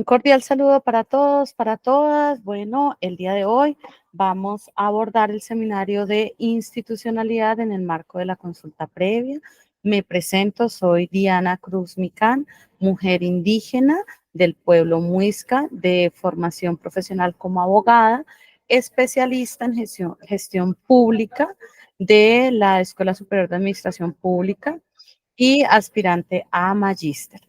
Un cordial saludo para todos, para todas. Bueno, el día de hoy vamos a abordar el seminario de institucionalidad en el marco de la consulta previa. Me presento, soy Diana Cruz Micán, mujer indígena del pueblo Muisca, de formación profesional como abogada, especialista en gestión pública de la Escuela Superior de Administración Pública y aspirante a magíster.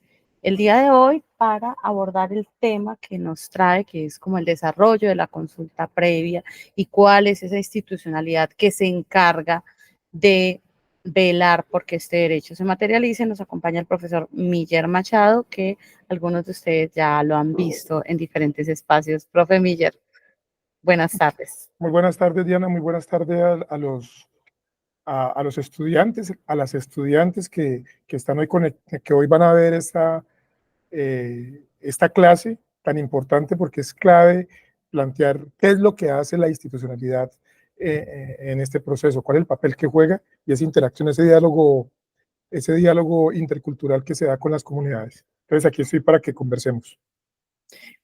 El día de hoy, para abordar el tema que nos trae, que es como el desarrollo de la consulta previa y cuál es esa institucionalidad que se encarga de velar porque este derecho se materialice, nos acompaña el profesor Miller Machado, que algunos de ustedes ya lo han visto en diferentes espacios. Profe Miller, buenas tardes. Muy buenas tardes, Diana, muy buenas tardes a los estudiantes, a las estudiantes que están hoy que hoy van a ver esta clase tan importante, porque es clave plantear qué es lo que hace la institucionalidad en este proceso, cuál es el papel que juega y esa interacción, ese diálogo intercultural que se da con las comunidades. Entonces aquí estoy para que conversemos.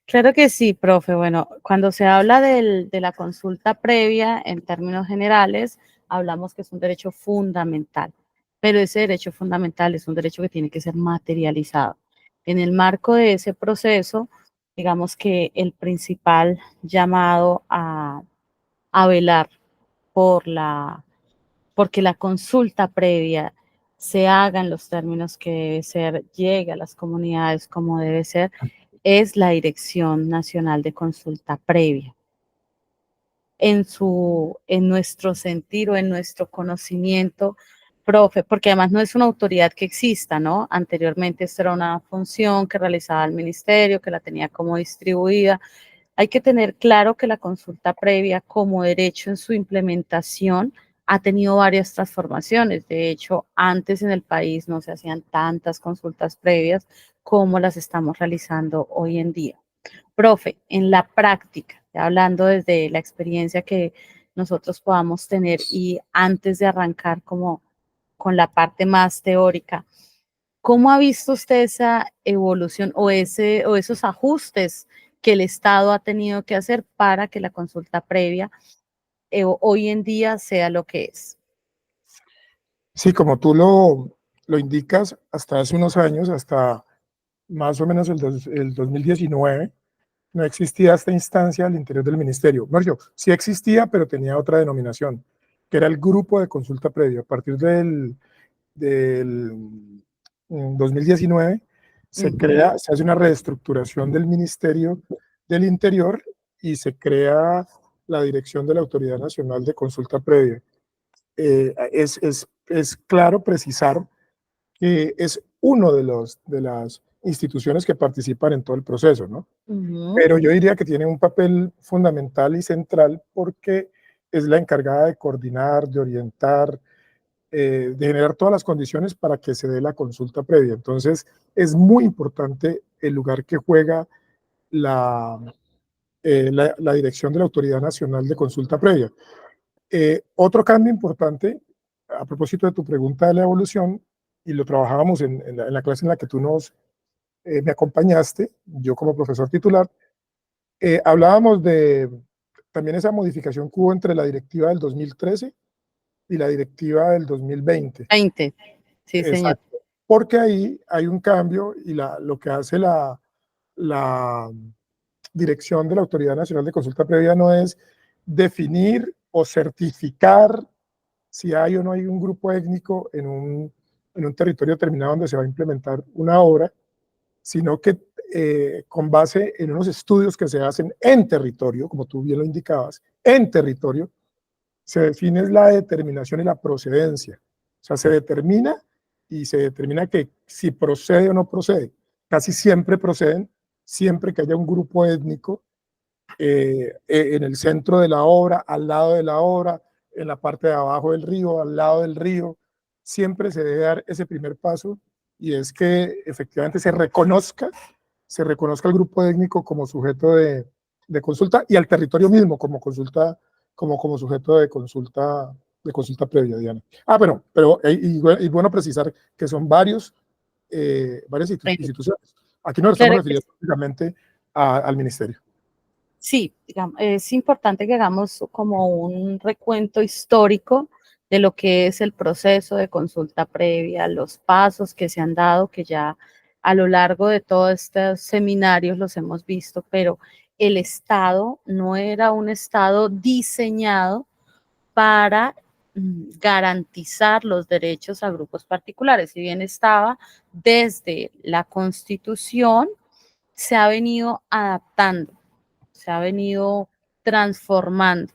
Claro que sí, profe. Bueno, cuando se habla de la consulta previa, en términos generales, hablamos que es un derecho fundamental, pero ese derecho fundamental es un derecho que tiene que ser materializado. En el marco de ese proceso, digamos que el principal llamado a velar porque la consulta previa se haga en los términos que debe ser, llegue a las comunidades como debe ser, es la Dirección Nacional de Consulta Previa. En nuestro sentir o en nuestro conocimiento, profe, porque además no es una autoridad que exista, ¿no? Anteriormente esto era una función que realizaba el ministerio, que la tenía como distribuida. Hay que tener claro que la consulta previa como derecho en su implementación ha tenido varias transformaciones. De hecho, antes en el país no se hacían tantas consultas previas como las estamos realizando hoy en día. Profe, en la práctica, hablando desde la experiencia que nosotros podamos tener y antes de arrancar como con la parte más teórica, ¿cómo ha visto usted esa evolución o esos ajustes que el Estado ha tenido que hacer para que la consulta previa hoy en día sea lo que es? Sí, como tú lo indicas, hasta hace unos años, hasta más o menos el 2019, no existía esta instancia al interior del ministerio. Bueno, sí existía, pero tenía otra denominación, que era el grupo de consulta previa. A partir del 2019 se hace una reestructuración del Ministerio del Interior y se crea la dirección de la Autoridad Nacional de Consulta Previa. Es claro precisar que es uno de las instituciones que participan en todo el proceso, ¿no? Pero yo diría que tiene un papel fundamental y central porque es la encargada de coordinar, de orientar, de generar todas las condiciones para que se dé la consulta previa. Entonces, es muy importante el lugar que juega la dirección de la Autoridad Nacional de Consulta Previa. Otro cambio importante, a propósito de tu pregunta de la evolución, y lo trabajábamos en la clase en la que tú me acompañaste, yo como profesor titular, hablábamos de también esa modificación que hubo entre la directiva del 2013 y la directiva del 2020. 20, sí, exacto, señor. Porque ahí hay un cambio y lo que hace la dirección de la Autoridad Nacional de Consulta Previa no es definir o certificar si hay o no hay un grupo étnico en un territorio determinado donde se va a implementar una obra, sino que con base en unos estudios que se hacen en territorio, como tú bien lo indicabas, en territorio, se define la determinación y la procedencia. O sea, se determina y se determina que si procede o no procede. Casi siempre proceden, siempre que haya un grupo étnico en el centro de la obra, al lado de la obra, en la parte de abajo del río, al lado del río. Siempre se debe dar ese primer paso y es que efectivamente se reconozca el grupo étnico como sujeto de consulta y al territorio mismo como consulta, como sujeto de consulta previa, Diana. Bueno, pero y bueno precisar que son varias instituciones. Aquí nos estamos refiriendo prácticamente al ministerio. Sí, digamos, es importante que hagamos como un recuento histórico de lo que es el proceso de consulta previa, los pasos que se han dado, que ya a lo largo de todos estos seminarios los hemos visto, pero el Estado no era un Estado diseñado para garantizar los derechos a grupos particulares. Si bien estaba desde la Constitución, se ha venido adaptando, se ha venido transformando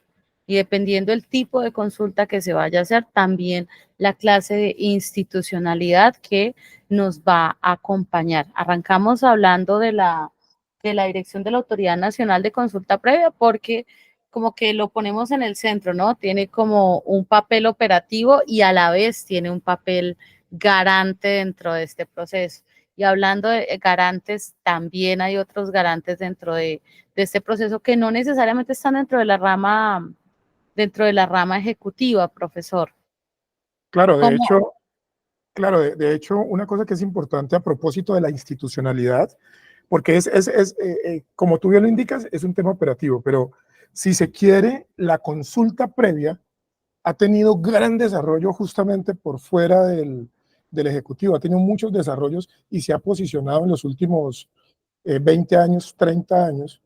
y dependiendo del tipo de consulta que se vaya a hacer, también la clase de institucionalidad que nos va a acompañar. Arrancamos hablando de la dirección de la Autoridad Nacional de Consulta Previa porque como que lo ponemos en el centro, ¿no? Tiene como un papel operativo y a la vez tiene un papel garante dentro de este proceso. Y hablando de garantes, también hay otros garantes dentro de este proceso que no necesariamente están dentro de la rama ejecutiva, profesor. Claro, de ¿Cómo? hecho, claro, de hecho, una cosa que es importante a propósito de la institucionalidad, porque como tú bien lo indicas, es un tema operativo, pero si se quiere, la consulta previa ha tenido gran desarrollo justamente por fuera del Ejecutivo, ha tenido muchos desarrollos y se ha posicionado en los últimos 20 años, 30 años,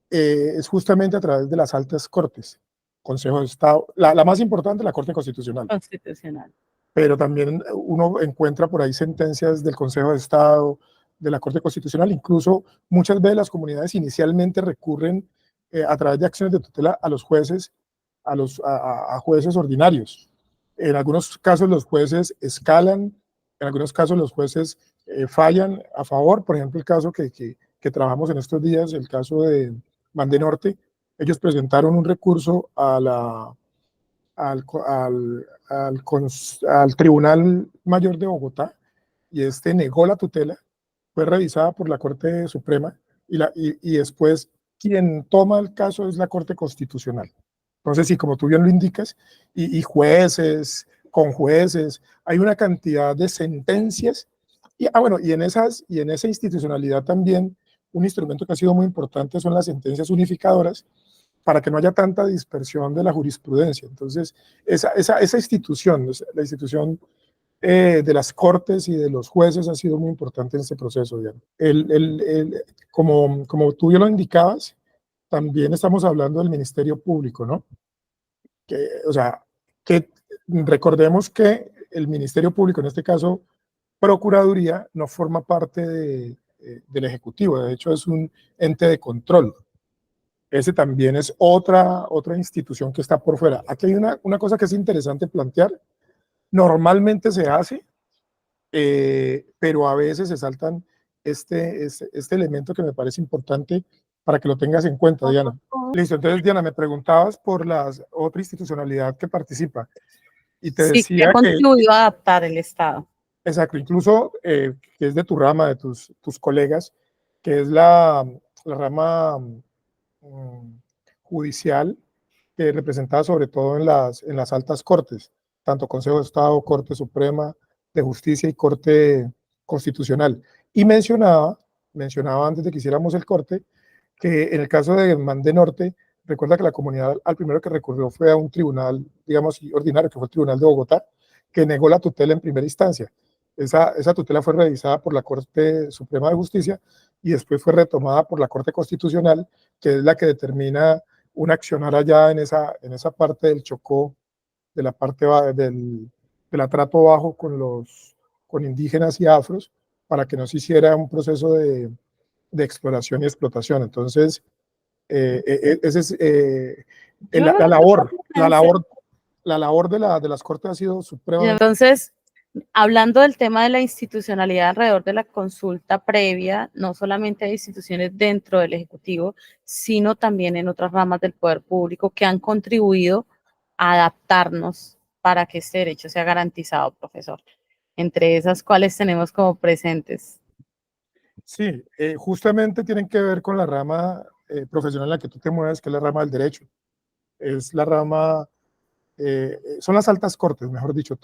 es justamente a través de las altas cortes, Consejo de Estado, la más importante, la Corte Constitucional, Constitucional. pero también uno encuentra por ahí sentencias del Consejo de Estado, de la Corte Constitucional, incluso muchas veces las comunidades inicialmente recurren a través de acciones de tutela a los jueces, a jueces ordinarios. En algunos casos los jueces escalan, en algunos casos los jueces fallan a favor, por ejemplo el caso que trabajamos en estos días, el caso de Mande Norte, ellos presentaron un recurso a al, al, al, al Tribunal Mayor de Bogotá y este negó la tutela, fue revisada por la Corte Suprema y después quien toma el caso es la Corte Constitucional. Entonces, sí, como tú bien lo indicas, y jueces, con jueces, hay una cantidad de sentencias. Bueno, y en esa institucionalidad también, un instrumento que ha sido muy importante son las sentencias unificadoras, para que no haya tanta dispersión de la jurisprudencia. Entonces, esa institución, la institución de las cortes y de los jueces ha sido muy importante en este proceso, Diana. Como tú ya lo indicabas, también estamos hablando del Ministerio Público, ¿no? O sea, que recordemos que el Ministerio Público, en este caso, Procuraduría, no forma parte del Ejecutivo, de hecho es un ente de control. Ese también es otra institución que está por fuera. Aquí hay una cosa que es interesante plantear. Normalmente se hace, pero a veces se saltan este elemento que me parece importante para que lo tengas en cuenta, Diana. Listo, entonces, Diana, me preguntabas por la otra institucionalidad que participa y te Sí, que ha decía que, contribuido a adaptar el Estado. exacto, incluso que es de tu rama, de tus colegas, que es la rama judicial, representada sobre todo en las altas cortes, tanto Consejo de Estado, Corte Suprema de Justicia y Corte Constitucional. Y mencionaba antes de que hiciéramos el corte, que en el caso de Mande Norte, recuerda que la comunidad al primero que recurrió fue a un tribunal, digamos, ordinario, que fue el Tribunal de Bogotá, que negó la tutela en primera instancia. Esa tutela fue revisada por la Corte Suprema de Justicia y después fue retomada por la Corte Constitucional, que es la que determina un accionar allá en esa parte del Chocó, de la parte del atrato bajo con indígenas y afros, para que no se hiciera un proceso de exploración y explotación. Entonces, ese es Yo la, no la, labor, la pensé. labor, la labor de las Cortes ha sido supremamente. Entonces, hablando del tema de la institucionalidad alrededor de la consulta previa, no solamente hay instituciones dentro del Ejecutivo, sino también en otras ramas del poder público que han contribuido a adaptarnos para que este derecho sea garantizado, profesor. Entre esas, ¿cuáles tenemos como presentes? Sí, justamente tienen que ver con la rama profesional en la que tú te mueves, que es la rama del derecho. Es la rama, son las altas cortes, mejor dicho,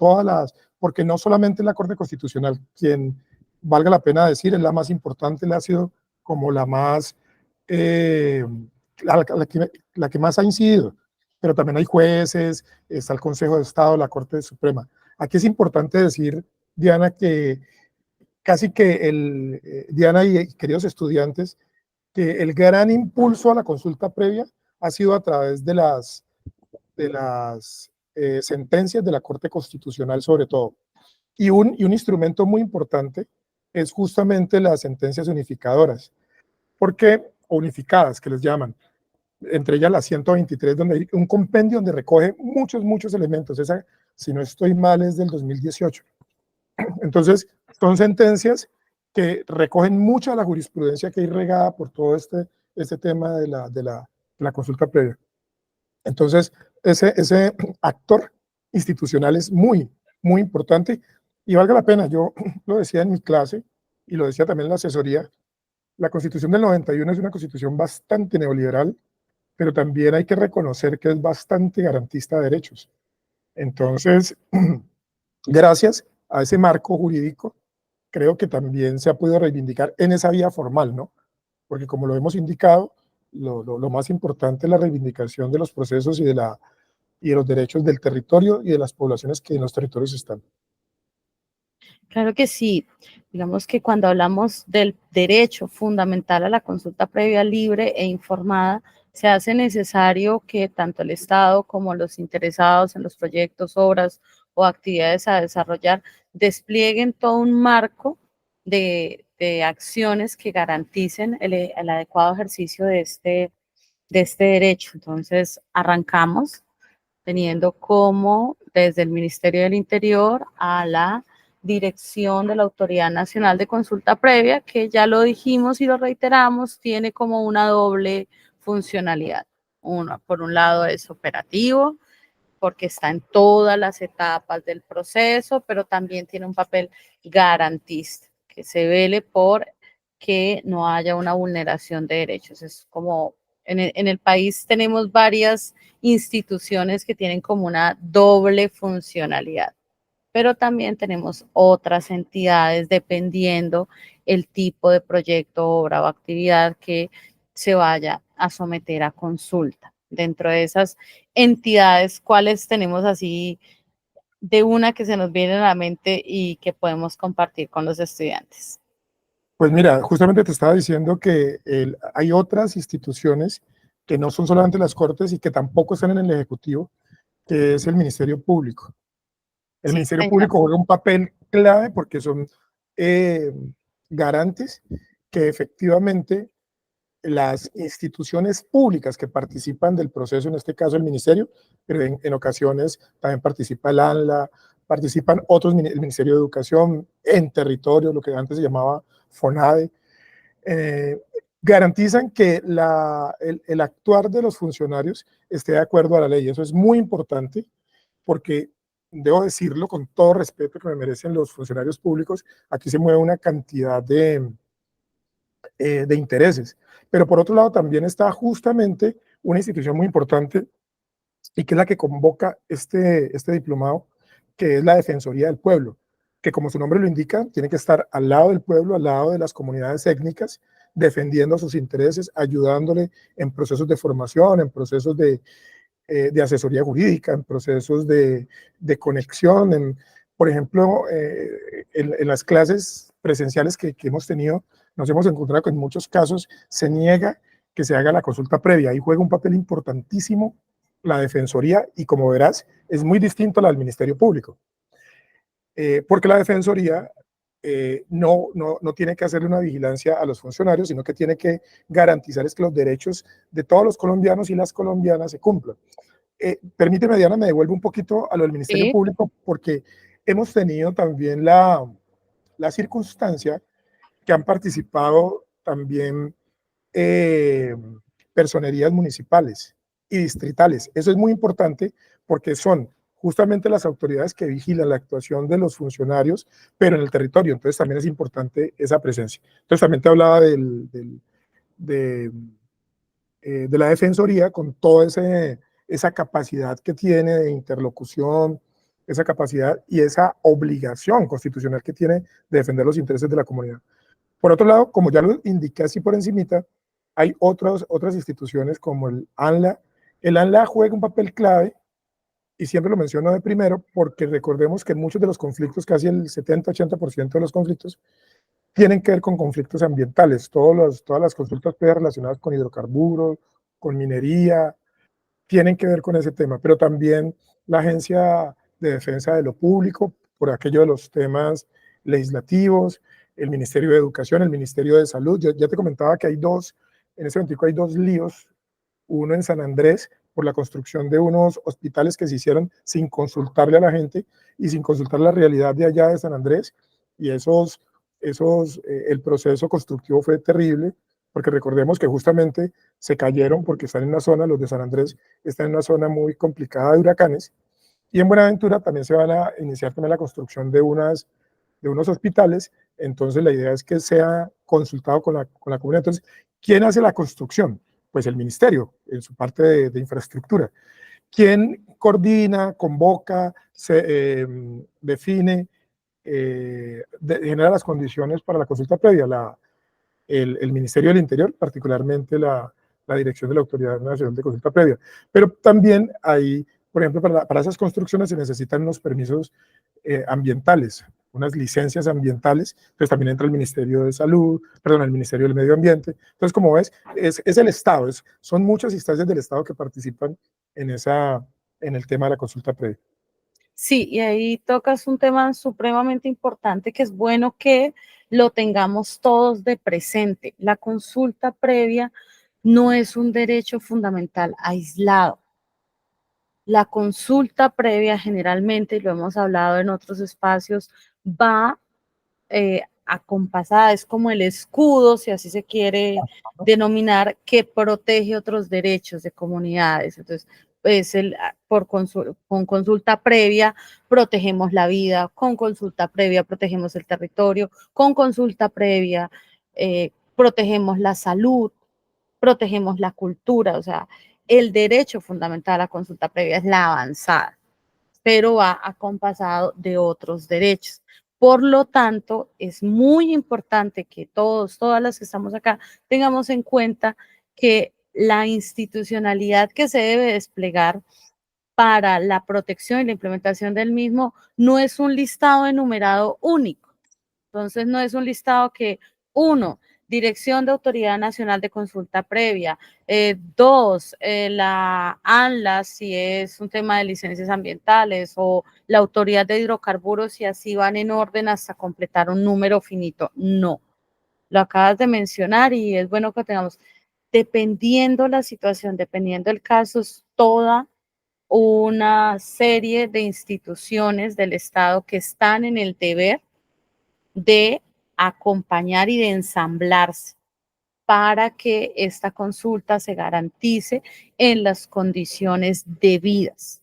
porque no solamente la Corte Constitucional, quien valga la pena decir, es la más importante, la ha sido como la más, eh, la que más ha incidido, pero también hay jueces, está el Consejo de Estado, la Corte Suprema. Aquí es importante decir, Diana, que casi que Diana y queridos estudiantes, que el gran impulso a la consulta previa ha sido a través de las sentencias de la Corte Constitucional sobre todo. Y un instrumento muy importante es justamente las sentencias unificadoras, porque unificadas, que les llaman, entre ellas la 123, donde hay un compendio donde recoge muchos elementos. Esa, si no estoy mal, es del 2018. Entonces, son sentencias que recogen mucha de la jurisprudencia que hay regada por todo este tema de la consulta previa. Entonces, ese actor institucional es muy importante y valga la pena. Yo lo decía en mi clase y lo decía también en la asesoría. La Constitución del 91 es una constitución bastante neoliberal, pero también hay que reconocer que es bastante garantista de derechos. Entonces, gracias a ese marco jurídico, creo que también se ha podido reivindicar en esa vía formal, ¿no? Porque como lo hemos indicado, lo más importante es la reivindicación de los procesos y de los derechos del territorio y de las poblaciones que en los territorios están. Claro que sí. Digamos que cuando hablamos del derecho fundamental a la consulta previa libre e informada, se hace necesario que tanto el Estado como los interesados en los proyectos, obras o actividades a desarrollar desplieguen todo un marco de acciones que garanticen el adecuado ejercicio de este derecho. Entonces, arrancamos teniendo como desde el Ministerio del Interior a la dirección de la Autoridad Nacional de Consulta Previa, que ya lo dijimos y lo reiteramos, tiene como una doble funcionalidad. Uno, por un lado, es operativo, porque está en todas las etapas del proceso, pero también tiene un papel garantista, que se vele por que no haya una vulneración de derechos. Es como en el país tenemos varias instituciones que tienen como una doble funcionalidad, pero también tenemos otras entidades dependiendo el tipo de proyecto, obra o actividad que se vaya a someter a consulta. Dentro de esas entidades, ¿cuáles tenemos así de una que se nos viene a la mente y que podemos compartir con los estudiantes? Pues mira, justamente te estaba diciendo que hay otras instituciones que no son solamente las Cortes y que tampoco están en el Ejecutivo, que es el Ministerio Público. El Sí, Ministerio señor. Público juega un papel clave porque son eh, garantes que efectivamente las instituciones públicas que participan del proceso, en este caso el Ministerio, pero en ocasiones también participa el ANLA, participan otros, el Ministerio de Educación en territorio, lo que antes se llamaba FONADE, eh, garantizan que el actuar de los funcionarios esté de acuerdo a la ley. Eso es muy importante porque, debo decirlo con todo respeto que me merecen los funcionarios públicos, aquí se mueve una cantidad de intereses. Pero por otro lado también está justamente una institución muy importante y que es la que convoca este diplomado, que es la Defensoría del Pueblo, que como su nombre lo indica, tiene que estar al lado del pueblo, al lado de las comunidades étnicas, defendiendo sus intereses, ayudándole en procesos de formación, en procesos de asesoría jurídica, en procesos de conexión. Por ejemplo, en las clases presenciales que hemos tenido, nos hemos encontrado que en muchos casos se niega que se haga la consulta previa. Ahí juega un papel importantísimo la Defensoría y, como verás, es muy distinto a la del Ministerio Público, porque la Defensoría no tiene que hacerle una vigilancia a los funcionarios, sino que tiene que garantizar es que los derechos de todos los colombianos y las colombianas se cumplan. Permíteme, Diana, me devuelvo un poquito a lo del Ministerio Sí, Público, porque hemos tenido también la circunstancia que han participado también eh, personerías municipales y distritales. Eso es muy importante porque son justamente las autoridades que vigilan la actuación de los funcionarios, pero en el territorio. Entonces también es importante esa presencia. Entonces también te hablaba de, de la Defensoría con toda esa capacidad que tiene de interlocución, esa capacidad y esa obligación constitucional que tiene de defender los intereses de la comunidad. Por otro lado, como ya lo indiqué así por encimita, hay otras instituciones como el ANLA. El ANLA juega un papel clave, y siempre lo menciono de primero, porque recordemos que muchos de los conflictos, casi el 70-80% de los conflictos, tienen que ver con conflictos ambientales. Todas las consultas relacionadas con hidrocarburos, con minería, tienen que ver con ese tema, pero también la Agencia de Defensa de lo Público, por aquello de los temas legislativos, el Ministerio de Educación, el Ministerio de Salud. Ya te comentaba que en ese momento hay dos líos, uno en San Andrés por la construcción de unos hospitales que se hicieron sin consultarle a la gente y sin consultar la realidad de allá de San Andrés, y el proceso constructivo fue terrible, porque recordemos que justamente se cayeron porque están en una zona, los de San Andrés están en una zona muy complicada de huracanes, y en Buenaventura también se van a iniciar también la construcción de unos hospitales. Entonces la idea es que sea consultado con la comunidad. Entonces, ¿quién hace la construcción? Pues el ministerio, en su parte de infraestructura. ¿Quién coordina, convoca, define, genera las condiciones para la consulta previa? El Ministerio del Interior, particularmente la dirección de la Autoridad Nacional de Consulta Previa. Pero también hay, por ejemplo, para esas construcciones se necesitan unos permisos ambientales, unas licencias ambientales. Entonces también entra el Ministerio de Salud, perdón, el Ministerio del Medio Ambiente. Entonces, como ves, es el Estado, son muchas instancias del Estado que participan en el tema de la consulta previa. Sí, y ahí tocas un tema supremamente importante que es bueno que lo tengamos todos de presente. La consulta previa no es un derecho fundamental aislado. La consulta previa generalmente, y lo hemos hablado en otros espacios, va acompasada, es como el escudo, si así se quiere denominar, que protege otros derechos de comunidades. Entonces, pues con consulta previa protegemos la vida, con consulta previa protegemos el territorio, con consulta previa protegemos la salud, protegemos la cultura. O sea, el derecho fundamental a la consulta previa es la avanzada, pero va acompasado de otros derechos. Por lo tanto, es muy importante que todas las que estamos acá, tengamos en cuenta que la institucionalidad que se debe desplegar para la protección y la implementación del mismo no es un listado enumerado único. Entonces, no es un listado que, uno, Dirección de Autoridad Nacional de Consulta Previa. Dos, la ANLA, si es un tema de licencias ambientales, o la Autoridad de Hidrocarburos, si así van en orden hasta completar un número finito. No, lo acabas de mencionar y es bueno que tengamos, dependiendo la situación, dependiendo el caso, es toda una serie de instituciones del Estado que están en el deber de acompañar y de ensamblarse para que esta consulta se garantice en las condiciones debidas.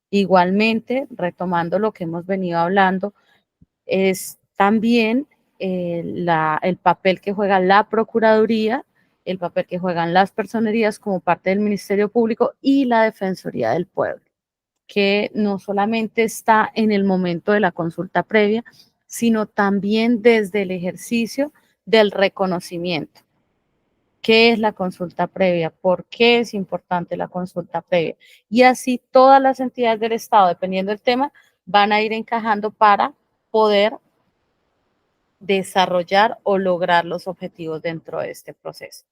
Igualmente, retomando lo que hemos venido hablando, es también el papel que juega la Procuraduría, el papel que juegan las personerías como parte del Ministerio Público y la Defensoría del Pueblo, que no solamente está en el momento de la consulta previa, sino también desde el ejercicio del reconocimiento. ¿Qué es la consulta previa? ¿Por qué es importante la consulta previa? Y así todas las entidades del Estado, dependiendo del tema, van a ir encajando para poder desarrollar o lograr los objetivos dentro de este proceso.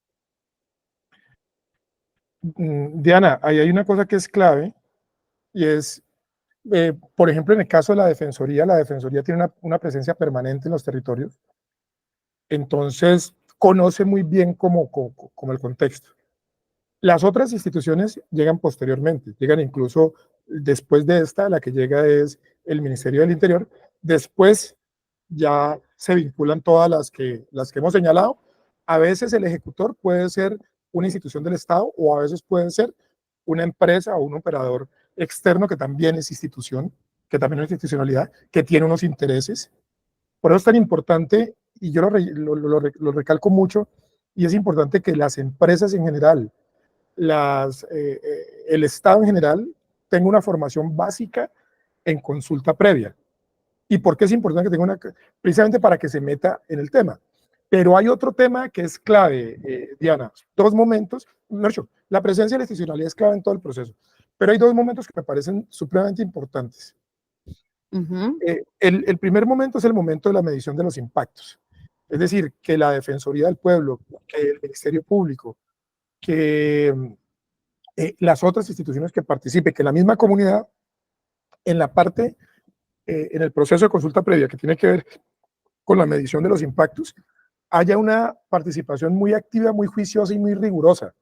Diana, ahí hay una cosa que es clave, y es, por ejemplo, en el caso de la Defensoría tiene una presencia permanente en los territorios, entonces conoce muy bien como el contexto. Las otras instituciones llegan posteriormente, llegan incluso después de esta, la que llega es el Ministerio del Interior. Después ya se vinculan todas las que hemos señalado. A veces el ejecutor puede ser una institución del Estado, o a veces puede ser una empresa o un operador externo que también es institución, que también es institucionalidad, que tiene unos intereses. Por eso es tan importante, y yo lo recalco mucho, y es importante que las empresas en general, el Estado en general, tenga una formación básica en consulta previa. ¿Y por qué es importante que tenga precisamente para que se meta en el tema? Pero hay otro tema que es clave, Diana, dos momentos, la presencia de la institucionalidad es clave en todo el proceso, pero hay dos momentos que me parecen supremamente importantes. El primer momento es el momento de la medición de los impactos, es decir, que la Defensoría del Pueblo, que el Ministerio Público, que las otras instituciones que participen, que la misma comunidad, en la parte, en el proceso de consulta previa que tiene que ver con la medición de los impactos, haya una participación muy activa, muy juiciosa y muy rigurosa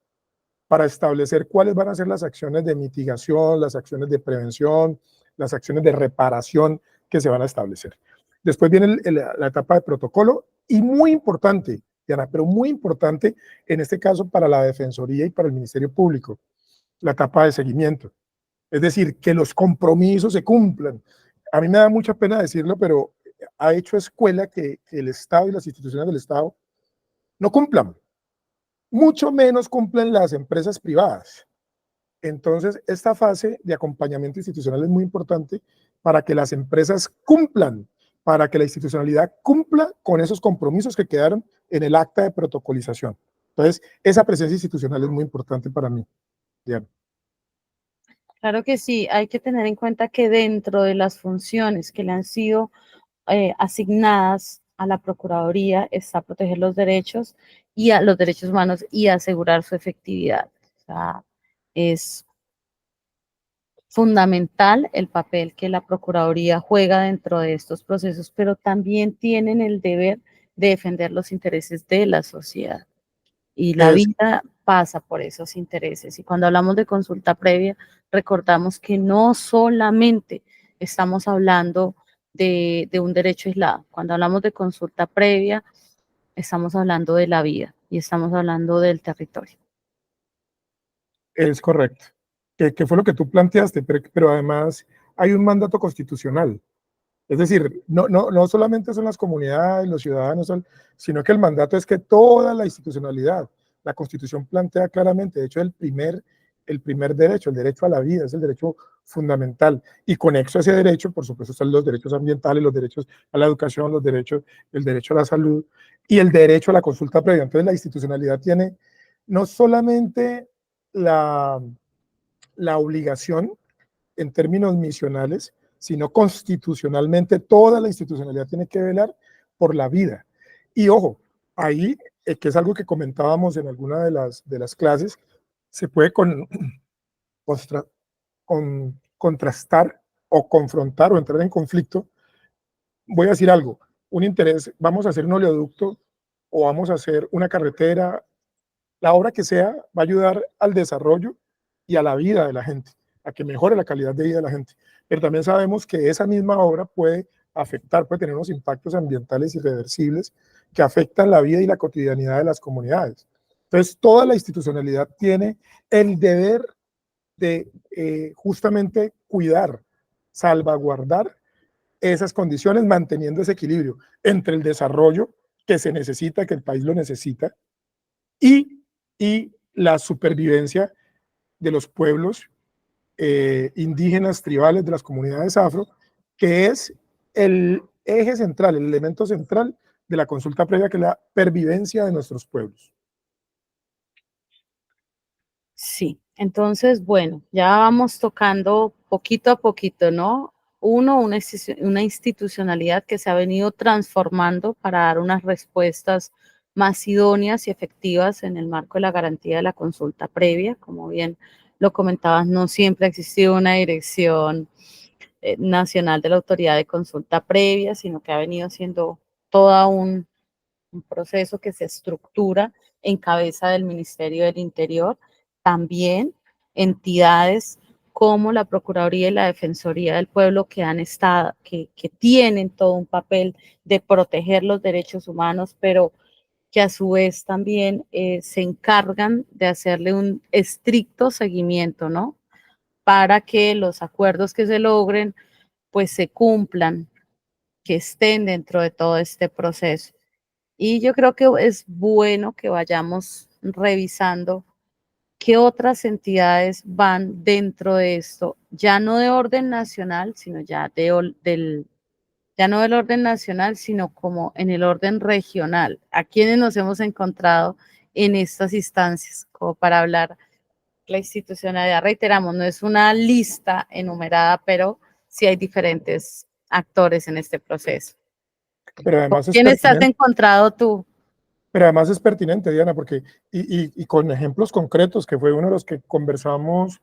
para establecer cuáles van a ser las acciones de mitigación, las acciones de prevención, las acciones de reparación que se van a establecer. Después viene la etapa de protocolo y muy importante, Diana, pero muy importante en este caso para la Defensoría y para el Ministerio Público, la etapa de seguimiento. Es decir, que los compromisos se cumplan. A mí me da mucha pena decirlo, pero ha hecho escuela que el Estado y las instituciones del Estado no cumplan. Mucho menos cumplen las empresas privadas. Entonces, esta fase de acompañamiento institucional es muy importante para que las empresas cumplan, para que la institucionalidad cumpla con esos compromisos que quedaron en el acta de protocolización. Entonces, esa presencia institucional es muy importante para mí, Diana. Claro que sí, hay que tener en cuenta que dentro de las funciones que le han sido asignadas a la Procuraduría está proteger los derechos y a los derechos humanos y asegurar su efectividad. O sea, es fundamental el papel que la Procuraduría juega dentro de estos procesos, pero también tienen el deber de defender los intereses de la sociedad. Y la Es, vida pasa por esos intereses. Y cuando hablamos de consulta previa, recordamos que no solamente estamos hablando de un derecho aislado. Cuando hablamos de consulta previa, estamos hablando de la vida y estamos hablando del territorio. es correcto. Que fue lo que tú planteaste, pero además hay un mandato constitucional. Es decir, no solamente son las comunidades, los ciudadanos, sino que el mandato es que toda la institucionalidad, la Constitución plantea claramente, de hecho, el primer derecho, el derecho a la vida, es el derecho fundamental. Y conexo a ese derecho, por supuesto, están los derechos ambientales, los derechos a la educación, el derecho a la salud y el derecho a la consulta previa. Entonces, la institucionalidad tiene no solamente la, la obligación en términos misionales, sino constitucionalmente toda la institucionalidad tiene que velar por la vida. Y ojo, ahí, que es algo que comentábamos en alguna de las clases, se puede contrastar o confrontar o entrar en conflicto. Voy a decir algo, un interés, vamos a hacer un oleoducto o vamos a hacer una carretera, la obra que sea va a ayudar al desarrollo y a la vida de la gente, a que mejore la calidad de vida de la gente. Pero también sabemos que esa misma obra puede afectar, puede tener unos impactos ambientales irreversibles que afectan la vida y la cotidianidad de las comunidades. Entonces, toda la institucionalidad tiene el deber de justamente cuidar, salvaguardar esas condiciones, manteniendo ese equilibrio entre el desarrollo que se necesita, que el país lo necesita, y, y la supervivencia de los pueblos indígenas, tribales, de las comunidades afro, que es el eje central, el elemento central de la consulta previa, que es la pervivencia de nuestros pueblos. Sí, entonces, bueno, ya vamos tocando poquito a poquito, ¿no? Uno, una institucionalidad que se ha venido transformando para dar unas respuestas más idóneas y efectivas en el marco de la garantía de la consulta previa. Como bien lo comentabas, no siempre ha existido una dirección nacional de la autoridad de consulta previa, sino que ha venido siendo toda un proceso que se estructura en cabeza del Ministerio del Interior. También entidades como la Procuraduría y la Defensoría del Pueblo que han estado, que tienen todo un papel de proteger los derechos humanos, pero que a su vez también se encargan de hacerle un estricto seguimiento, ¿no? Para que los acuerdos que se logren, pues se cumplan, que estén dentro de todo este proceso. Y yo creo que es bueno que vayamos revisando qué otras entidades van dentro de esto, ya no de orden nacional, sino ya del ya no del orden nacional, sino como en el orden regional, a quienes nos hemos encontrado en estas instancias, como para hablar la institucionalidad, reiteramos, no es una lista enumerada, pero sí hay diferentes actores en este proceso. Pero ¿Con además es quiénes te has pertinente, encontrado tú? pero además es pertinente, Diana, porque, y con ejemplos concretos, que fue uno de los que conversamos,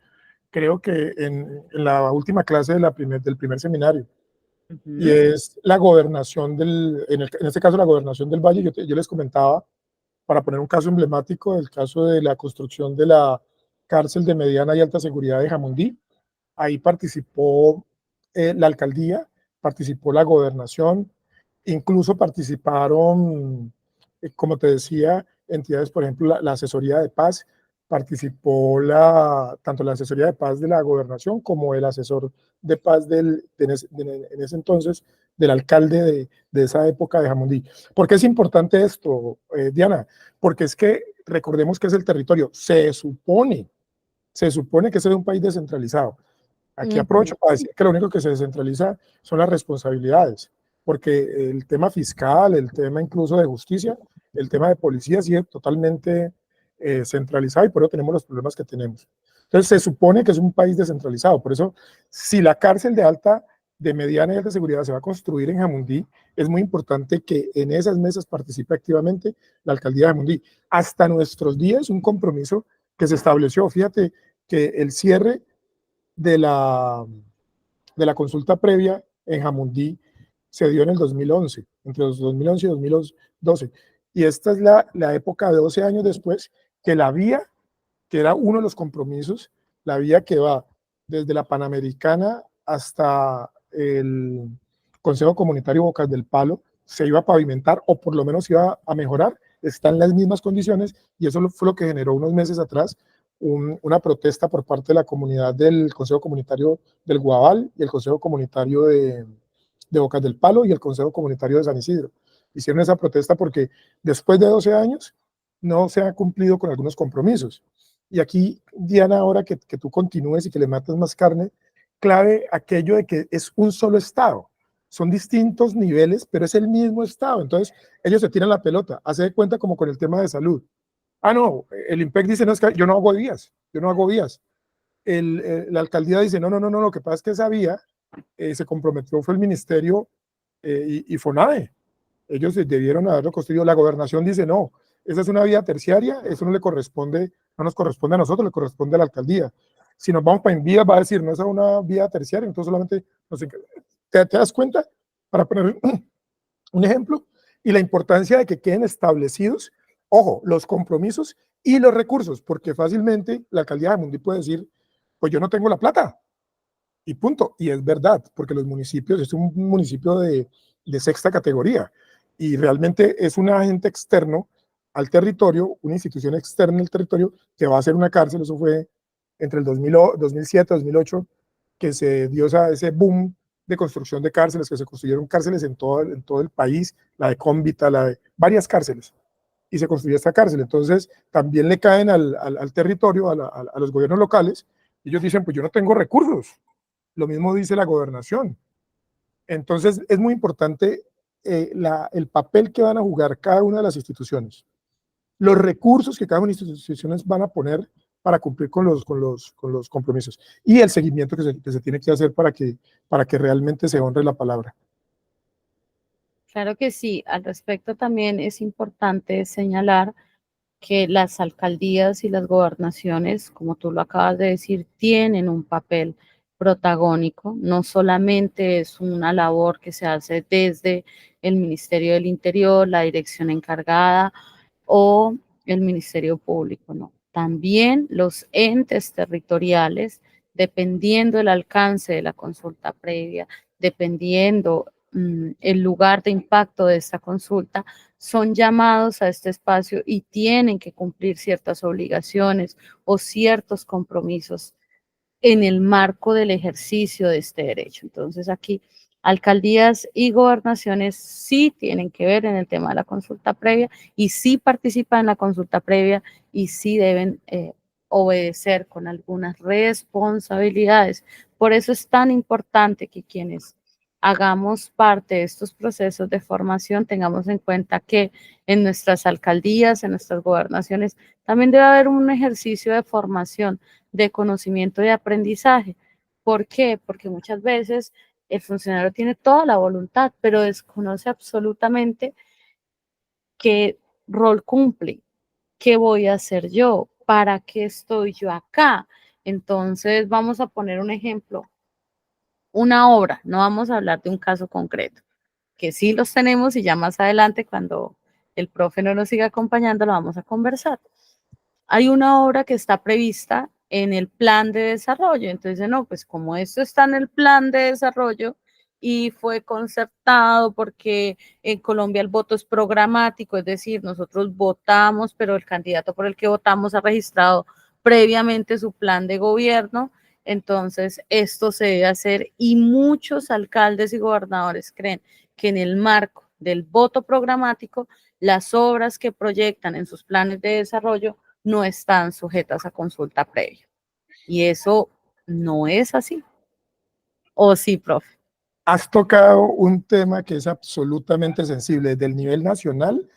creo que en la última clase de del primer seminario, y es la gobernación en este caso la gobernación del Valle. Yo les comentaba, para poner un caso emblemático, el caso de la construcción de la cárcel de mediana y alta seguridad de Jamundí. Ahí participó la alcaldía, participó la gobernación, incluso participaron, como te decía, entidades, por ejemplo, la asesoría de paz, participó tanto la asesoría de paz de la gobernación como el asesor de paz en ese entonces del alcalde de esa época de Jamundí. ¿Por qué es importante esto, Diana? Porque es que recordemos que es el territorio, se supone que es un país descentralizado. Aquí aprovecho para decir que lo único que se descentraliza son las responsabilidades, porque el tema fiscal, el tema incluso de justicia, el tema de policía sigue totalmente centralizado, y por eso tenemos los problemas que tenemos. Entonces se supone que es un país descentralizado. Por eso, si la cárcel de mediana y alta seguridad se va a construir en Jamundí, es muy importante que en esas mesas participe activamente la alcaldía de Jamundí. Hasta nuestros días, un compromiso que se estableció. Fíjate que el cierre de la consulta previa en Jamundí se dio en el 2011, entre los 2011 y 2012. Y esta es la época de 12 años después, que la vía, que era uno de los compromisos, la vía que va desde la Panamericana hasta el Consejo Comunitario Bocas del Palo, se iba a pavimentar, o por lo menos iba a mejorar, está en las mismas condiciones, y eso fue lo que generó unos meses atrás una protesta por parte de la comunidad del Consejo Comunitario del Guabal y el Consejo Comunitario de Bocas del Palo y el Consejo Comunitario de San Isidro. Hicieron esa protesta porque después de 12 años no se ha cumplido con algunos compromisos. Y aquí, Diana, ahora que tú continúes y que le mates más carne, clave aquello de que es un solo Estado. Son distintos niveles, pero es el mismo Estado. Entonces, ellos se tiran la pelota. Hace de cuenta como con el tema de salud. Ah, no, el IMPEC dice, no, es que yo no hago vías, yo no hago vías. La alcaldía dice, no, no, no, no, lo que pasa es que esa vía se comprometió, fue el ministerio y FONADE. Ellos debieron haberlo construido. La gobernación dice, no, esa es una vía terciaria, eso no le corresponde, no nos corresponde a nosotros, le corresponde a la alcaldía. Si nos vamos para vías, va a decir, no es una vía terciaria, entonces solamente, no sé, ¿te das cuenta? Para poner un ejemplo, y la importancia de que queden establecidos, ojo, los compromisos y los recursos, porque fácilmente la alcaldía de Jamundí puede decir, pues yo no tengo la plata, y punto. Y es verdad, porque los municipios, es un municipio de sexta categoría, y realmente es un agente externo al territorio, una institución externa al territorio que va a ser una cárcel. Eso fue entre el 2007 y 2008 que se dio ese boom de construcción de cárceles, que se construyeron cárceles en todo el país, la de Cómbita, la de varias cárceles, y se construyó esta cárcel. Entonces, también le caen al territorio, a los gobiernos locales. Ellos dicen, pues yo no tengo recursos. Lo mismo dice la gobernación. Entonces, es muy importante el papel que van a jugar cada una de las instituciones, los recursos que cada una de las instituciones van a poner para cumplir con los compromisos, y el seguimiento que se tiene que hacer para que realmente se honre la palabra. Claro que sí. Al respecto también es importante señalar que las alcaldías y las gobernaciones, como tú lo acabas de decir, tienen un papel protagónico. No solamente es una labor que se hace desde el Ministerio del Interior, la dirección encargada o el Ministerio Público, no. También los entes territoriales, dependiendo el alcance de la consulta previa, dependiendo el lugar de impacto de esta consulta, son llamados a este espacio y tienen que cumplir ciertas obligaciones o ciertos compromisos en el marco del ejercicio de este derecho. Entonces, aquí alcaldías y gobernaciones sí tienen que ver en el tema de la consulta previa y sí participan en la consulta previa y sí deben obedecer con algunas responsabilidades. Por eso es tan importante que quienes hagamos parte de estos procesos de formación, tengamos en cuenta que en nuestras alcaldías, en nuestras gobernaciones, también debe haber un ejercicio de formación, de conocimiento y aprendizaje. ¿Por qué? Porque muchas veces el funcionario tiene toda la voluntad, pero desconoce absolutamente qué rol cumple, qué voy a hacer yo, para qué estoy yo acá. Entonces, vamos a poner un ejemplo, una obra, no vamos a hablar de un caso concreto, que sí los tenemos y ya más adelante, cuando el profe no nos siga acompañando, lo vamos a conversar. Hay una obra que está prevista en el plan de desarrollo. Entonces, no, pues como esto está en el plan de desarrollo y fue concertado porque en Colombia el voto es programático, es decir, nosotros votamos, pero el candidato por el que votamos ha registrado previamente su plan de gobierno. Entonces, esto se debe hacer y muchos alcaldes y gobernadores creen que en el marco del voto programático, las obras que proyectan en sus planes de desarrollo no están sujetas a consulta previa. Y eso no es así. ¿O sí, profe? Has tocado un tema que es absolutamente sensible, desde el nivel nacional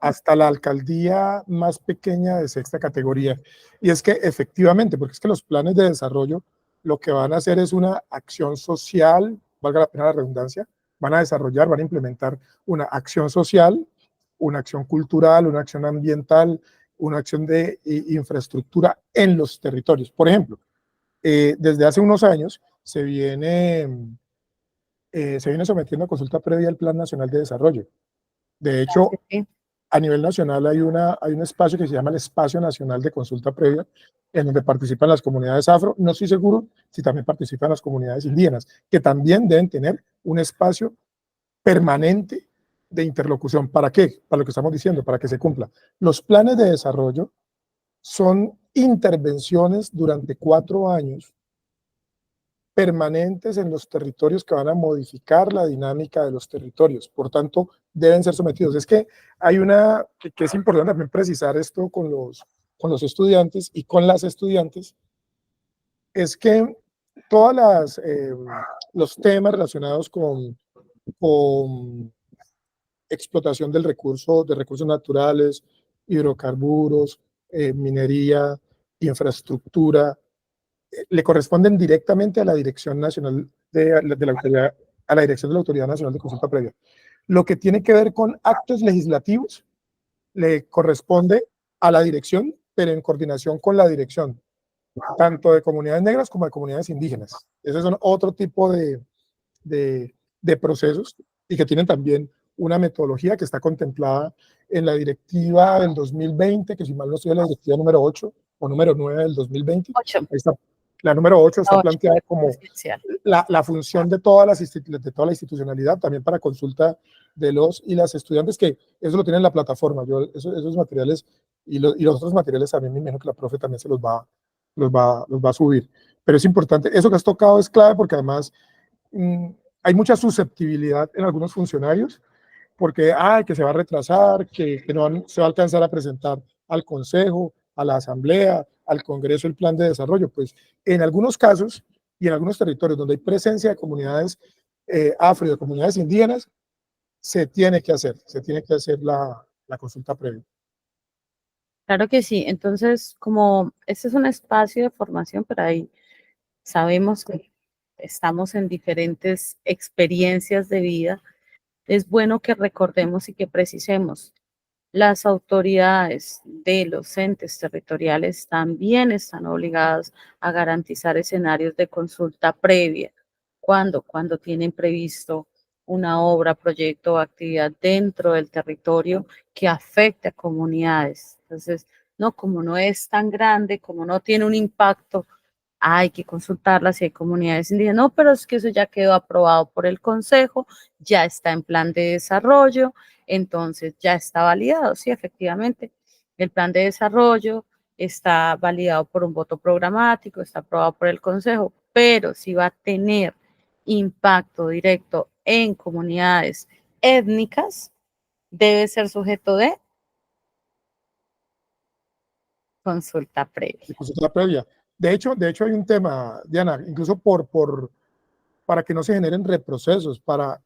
hasta la alcaldía más pequeña de sexta categoría. Y es que efectivamente, porque es que los planes de desarrollo lo que van a hacer es una acción social, valga la pena la redundancia, van a desarrollar, van a implementar una acción social, una acción cultural, una acción ambiental, una acción de infraestructura en los territorios. Por ejemplo, desde hace unos años se viene sometiendo a consulta previa al Plan Nacional de Desarrollo. De hecho, Sí. a nivel nacional hay un espacio que se llama el Espacio Nacional de Consulta Previa, en donde participan las comunidades afro. No estoy seguro si también participan las comunidades indígenas, que también deben tener un espacio permanente de interlocución. ¿Para qué? Para lo que estamos diciendo, para que se cumpla. Los planes de desarrollo son intervenciones durante 4 años permanentes en los territorios que van a modificar la dinámica de los territorios. Por tanto, deben ser sometidos. Es que hay una, que es importante también precisar esto con los estudiantes y con las estudiantes, es que todas los temas relacionados con explotación de recursos naturales, hidrocarburos, minería, infraestructura, le corresponden directamente a la Dirección Nacional de la Autoridad, a la Dirección de la Autoridad Nacional de Consulta Previa. Lo que tiene que ver con actos legislativos le corresponde a la dirección, pero en coordinación con la dirección, tanto de comunidades negras como de comunidades indígenas. Esos son otro tipo de procesos y que tienen también una metodología que está contemplada en la directiva del 2020, que si mal no estoy, la directiva número 8 o número 9 del 2020. 8. Ahí está, la número 8 está 8 planteada como la función de toda la institucionalidad, también para consulta de los y las estudiantes, que eso lo tienen en la plataforma. Esos materiales y los otros materiales también me imagino que la profe también se los va a subir. Pero es importante, eso que has tocado es clave porque además hay mucha susceptibilidad en algunos funcionarios porque que se va a retrasar, que no se va a alcanzar a presentar al Consejo, a la Asamblea, al Congreso el plan de desarrollo. Pues en algunos casos y en algunos territorios donde hay presencia de comunidades afro y de comunidades indígenas, se tiene que hacer la consulta previa. Claro que sí. Entonces, como este es un espacio de formación, pero ahí sabemos que estamos en diferentes experiencias de vida, es bueno que recordemos y que precisemos. Las autoridades de los entes territoriales también están obligadas a garantizar escenarios de consulta previa. ¿Cuándo? Cuando tienen previsto una obra, proyecto o actividad dentro del territorio que afecte a comunidades. Entonces, no, como no es tan grande, como no tiene un impacto, hay que consultarla si hay comunidades indígenas. No, pero es que eso ya quedó aprobado por el Consejo, ya está en plan de desarrollo, entonces ya está validado. Sí, efectivamente, el plan de desarrollo está validado por un voto programático, está aprobado por el Consejo, pero si va a tener impacto directo en comunidades étnicas, debe ser sujeto de consulta previa. De consulta previa. De hecho hay un tema, Diana, incluso para que no se generen reprocesos, para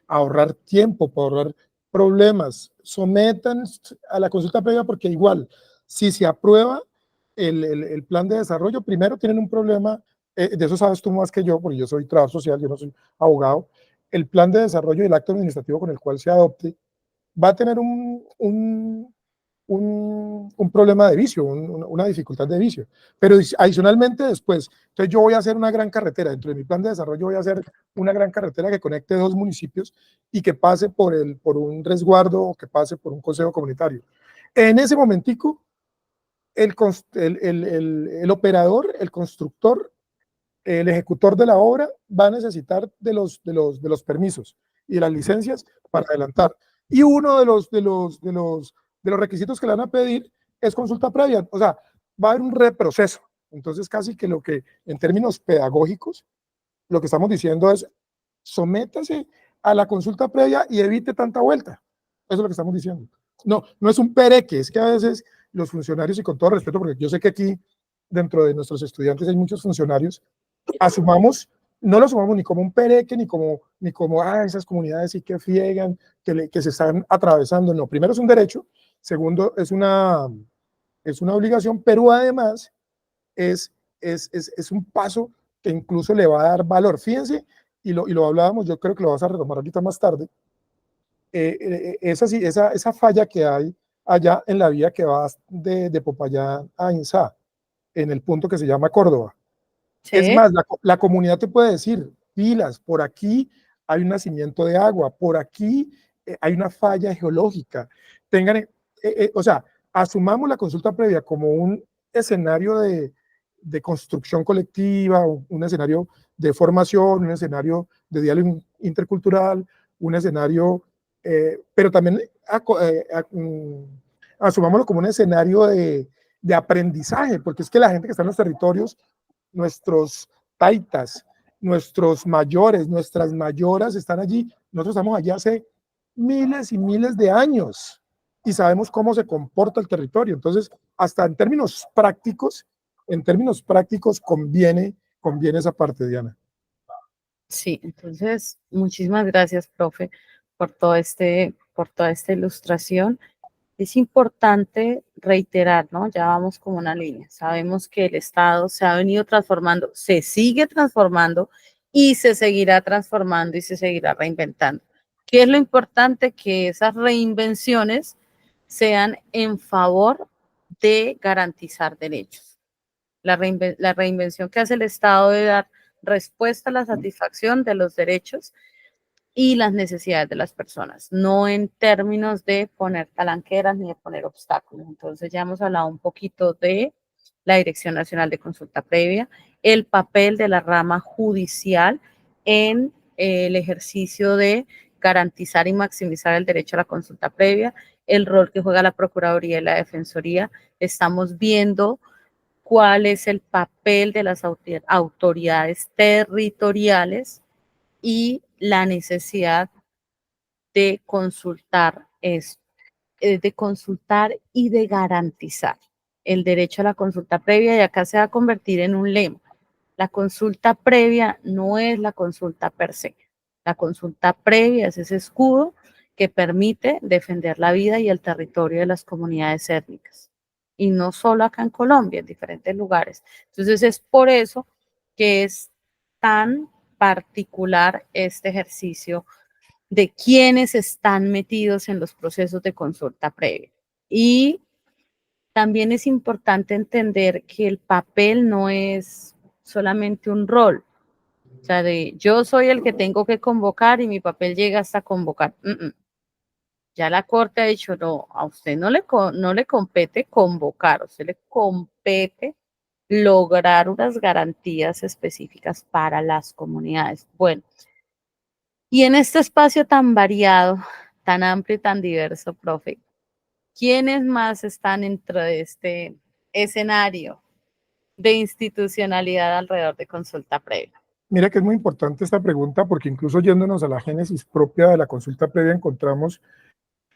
ahorrar tiempo, para ahorrar problemas. Sometan a la consulta previa porque igual, si se aprueba el plan de desarrollo, primero tienen un problema, de eso sabes tú más que yo, porque yo soy trabajador social, yo no soy abogado. El plan de desarrollo y el acto administrativo con el cual se adopte va a tener un problema de vicio, una dificultad de vicio. Pero adicionalmente después, entonces yo voy a hacer una gran carretera, dentro de mi plan de desarrollo voy a hacer una gran carretera que conecte dos municipios y que pase por un resguardo o que pase por un consejo comunitario. En ese momentico, el operador, el constructor, el ejecutor de la obra va a necesitar de los permisos y de las licencias para adelantar. Y uno de los requisitos que le van a pedir es consulta previa. O sea, va a haber un reproceso. Entonces, casi que lo que, en términos pedagógicos, lo que estamos diciendo es, sométase a la consulta previa y evite tanta vuelta. Eso es lo que estamos diciendo. No, no es un pereque, es que a veces los funcionarios, y con todo respeto, porque yo sé que aquí, dentro de nuestros estudiantes, hay muchos funcionarios, asumamos, no lo asumamos ni como un pereque, ni como esas comunidades sí que friegan, que se están atravesando. No, primero es un derecho, segundo es una obligación, pero además es un paso que incluso le va a dar valor. Fíjense, y lo hablábamos, yo creo que lo vas a retomar ahorita más tarde, esa falla que hay allá en la vía que va de Popayán a Insá, en el punto que se llama Córdoba. Es Sí. más, la comunidad te puede decir, pilas, por aquí hay un nacimiento de agua, por aquí hay una falla geológica. O sea, asumamos la consulta previa como un escenario de construcción colectiva, un escenario de formación, un escenario de diálogo intercultural, un escenario, pero también asumámoslo como un escenario de aprendizaje, porque es que la gente que está en los territorios, nuestros taitas, nuestros mayores, nuestras mayoras están allí. Nosotros estamos allí hace miles y miles de años y sabemos cómo se comporta el territorio. Entonces, hasta en términos prácticos conviene esa parte, Diana. Sí, entonces, muchísimas gracias, profe, por toda esta ilustración. Es importante reiterar, ¿no? Ya vamos como una línea. Sabemos que el Estado se ha venido transformando, se sigue transformando y se seguirá transformando y se seguirá reinventando. ¿Qué es lo importante? Que esas reinvenciones sean en favor de garantizar derechos. La reinvención que hace el Estado de dar respuesta a la satisfacción de los derechos y las necesidades de las personas, no en términos de poner talanqueras ni de poner obstáculos. Entonces ya hemos hablado un poquito de la Dirección Nacional de Consulta Previa, el papel de la rama judicial en el ejercicio de garantizar y maximizar el derecho a la consulta previa, el rol que juega la Procuraduría y la Defensoría. Estamos viendo cuál es el papel de las autoridades territoriales y la necesidad de consultar de consultar y de garantizar el derecho a la consulta previa, y acá se va a convertir en un lema. La consulta previa no es la consulta per se. La consulta previa es ese escudo que permite defender la vida y el territorio de las comunidades étnicas. Y no solo acá en Colombia, en diferentes lugares. Entonces es por eso que es tan particular este ejercicio de quienes están metidos en los procesos de consulta previa. Y también es importante entender que el papel no es solamente un rol, o sea, de yo soy el que tengo que convocar y mi papel llega hasta convocar. Ya la Corte ha dicho, no, a usted no le compete convocar, a usted le compete lograr unas garantías específicas para las comunidades. Bueno, y en este espacio tan variado, tan amplio y tan diverso, profe, ¿quiénes más están dentro de este escenario de institucionalidad alrededor de consulta previa? Mira que es muy importante esta pregunta porque incluso yéndonos a la génesis propia de la consulta previa encontramos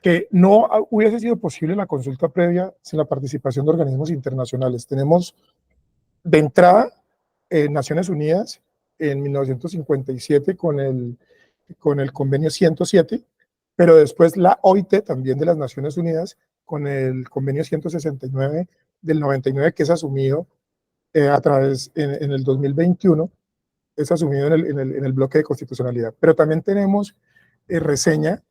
que no hubiese sido posible la consulta previa sin la participación de organismos internacionales. Tenemos de entrada Naciones Unidas, en 1957 con el convenio 107, pero después la OIT, también de las Naciones Unidas, con el convenio 169 del 99, que es asumido a través, en el 2021, es asumido en el bloque de constitucionalidad. Pero también tenemos reseña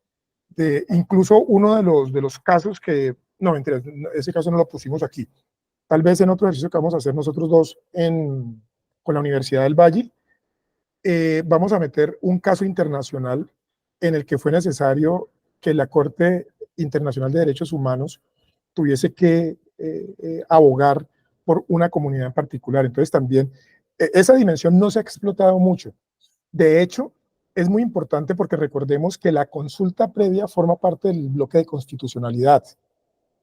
de incluso uno de los casos que, no, mentira, ese caso no lo pusimos aquí. Tal vez en otro ejercicio que vamos a hacer nosotros dos con la Universidad del Valle, vamos a meter un caso internacional en el que fue necesario que la Corte Internacional de Derechos Humanos tuviese que abogar por una comunidad en particular. Entonces también esa dimensión no se ha explotado mucho. De hecho, es muy importante porque recordemos que la consulta previa forma parte del bloque de constitucionalidad.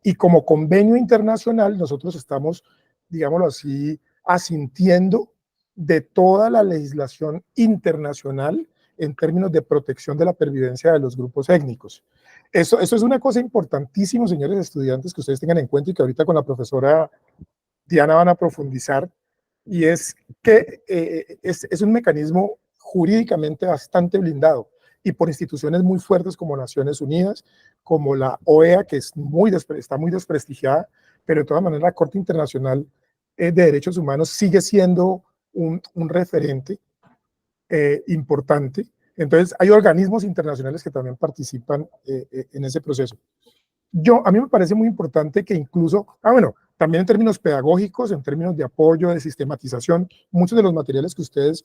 Y como convenio internacional, nosotros estamos, digámoslo así, asintiendo de toda la legislación internacional en términos de protección de la pervivencia de los grupos étnicos. Eso es una cosa importantísima, señores estudiantes, que ustedes tengan en cuenta y que ahorita con la profesora Diana van a profundizar, y es que es un mecanismo jurídicamente bastante blindado y por instituciones muy fuertes como Naciones Unidas, como la OEA, que está muy desprestigiada, pero de todas maneras la Corte Internacional de Derechos Humanos sigue siendo un referente importante. Entonces, hay organismos internacionales que también participan en ese proceso. A mí me parece muy importante que incluso, bueno, también en términos pedagógicos, en términos de apoyo, de sistematización, muchos de los materiales que ustedes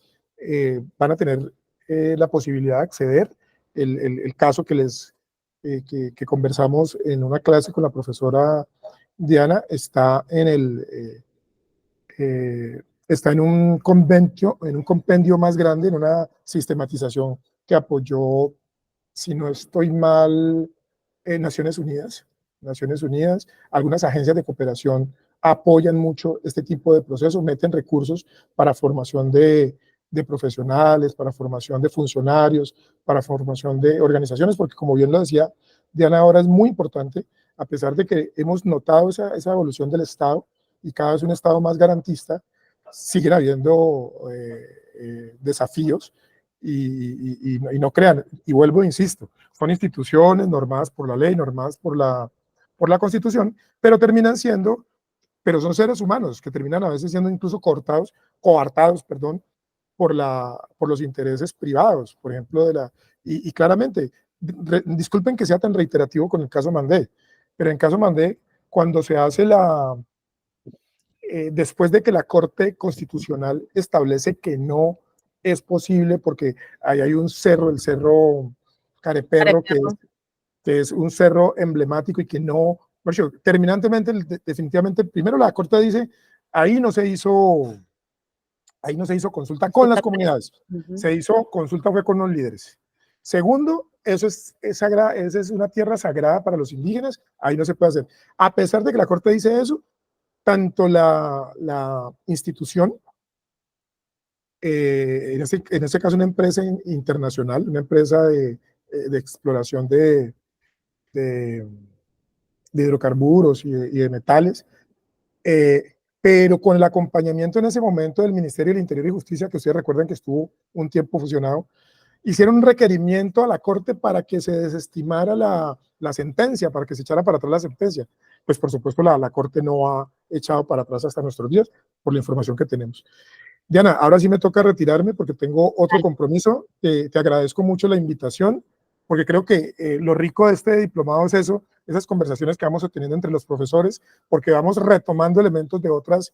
van a tener la posibilidad de acceder, el caso que conversamos en una clase con la profesora Diana, está en un compendio más grande, en una sistematización que apoyó, si no estoy mal, Naciones Unidas. Naciones Unidas, algunas agencias de cooperación apoyan mucho este tipo de procesos, meten recursos para formación de profesionales, para formación de funcionarios, para formación de organizaciones, porque como bien lo decía Diana, ahora es muy importante, a pesar de que hemos notado esa evolución del Estado y cada vez un Estado más garantista, siguen habiendo desafíos y no crean, y vuelvo, insisto, son instituciones normadas por la ley, normadas por la Constitución, pero son seres humanos que terminan a veces siendo incluso coartados, perdón, por los intereses privados, por ejemplo, y claramente, disculpen que sea tan reiterativo con el caso Mandé, pero en caso Mandé, cuando se hace después de que la Corte Constitucional establece que no es posible, porque ahí hay un cerro, el Cerro Careperro, que es un cerro emblemático y que no, bueno, terminantemente, definitivamente, primero la Corte dice, ahí no se hizo, ahí no se hizo consulta con las comunidades, se hizo consulta fue con los líderes. Segundo, eso esa es una tierra sagrada para los indígenas, ahí no se puede hacer. A pesar de que la Corte dice eso, tanto la institución, en este caso una empresa internacional, una empresa de exploración de, de hidrocarburos y de metales, pero con el acompañamiento en ese momento del Ministerio del Interior y Justicia, que ustedes recuerdan que estuvo un tiempo fusionado, hicieron un requerimiento a la Corte para que se desestimara la sentencia, para que se echara para atrás la sentencia. Pues por supuesto la Corte no ha echado para atrás hasta nuestros días, por la información que tenemos. Diana, ahora sí me toca retirarme porque tengo otro compromiso. Te agradezco mucho la invitación, porque creo que lo rico de este diplomado es eso, esas conversaciones que vamos teniendo entre los profesores, porque vamos retomando elementos de otros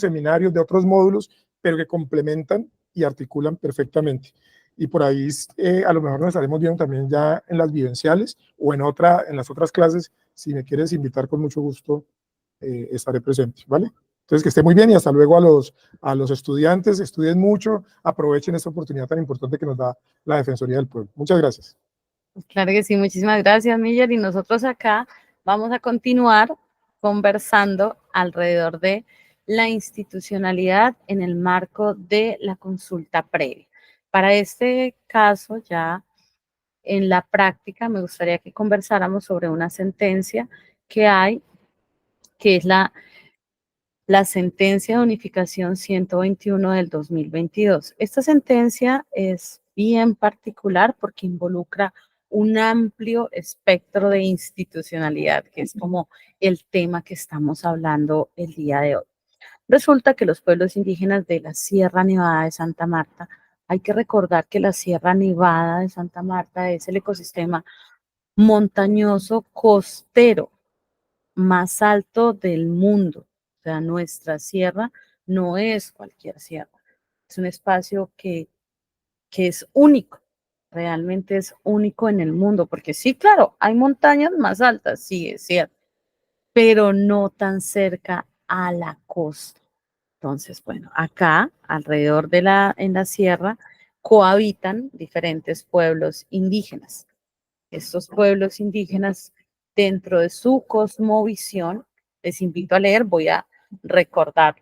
seminarios, de otros módulos, pero que complementan y articulan perfectamente. Y por ahí a lo mejor nos estaremos viendo también ya en las vivenciales o en las otras clases. Si me quieres invitar, con mucho gusto estaré presente, ¿vale? Entonces, que esté muy bien y hasta luego a los estudiantes. Estudien mucho, aprovechen esta oportunidad tan importante que nos da la Defensoría del Pueblo. Muchas gracias. Claro que sí, muchísimas gracias, Miller. Y nosotros acá vamos a continuar conversando alrededor de la institucionalidad en el marco de la consulta previa. Para este caso, ya en la práctica, me gustaría que conversáramos sobre una sentencia que hay, que es la la sentencia de unificación 121 del 2022. Esta sentencia es bien particular porque involucra un amplio espectro de institucionalidad, que es como el tema que estamos hablando el día de hoy. Resulta que los pueblos indígenas de la Sierra Nevada de Santa Marta, hay que recordar que la Sierra Nevada de Santa Marta es el ecosistema montañoso costero más alto del mundo. O sea, nuestra sierra no es cualquier sierra, es un espacio que es único, realmente es único en el mundo, porque sí, claro, hay montañas más altas, sí, es cierto, pero no tan cerca a la costa. Entonces, bueno, acá, alrededor en la sierra, cohabitan diferentes pueblos indígenas. Estos pueblos indígenas, dentro de su cosmovisión, les invito a leer, voy a recordar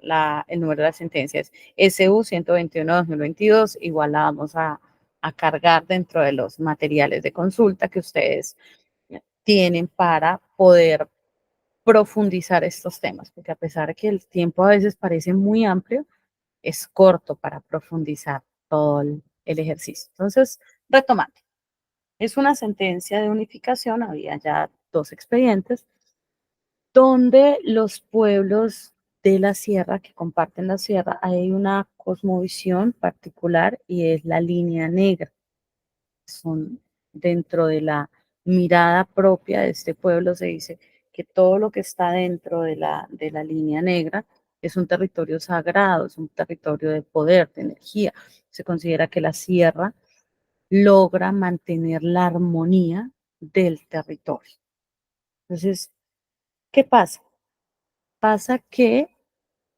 el número de las sentencias, SU 121-2022, igual la vamos a cargar dentro de los materiales de consulta que ustedes tienen para poder profundizar estos temas, porque a pesar de que el tiempo a veces parece muy amplio, es corto para profundizar todo el ejercicio. Entonces, retomando. Es una sentencia de unificación, había ya 2 expedientes, donde los pueblos de la sierra, que comparten la sierra, hay una cosmovisión particular y es la línea negra. Son dentro de la mirada propia de este pueblo, se dice que todo lo que está dentro de la línea negra es un territorio sagrado, es un territorio de poder, de energía. Se considera que la sierra logra mantener la armonía del territorio. Entonces, ¿qué pasa? Pasa que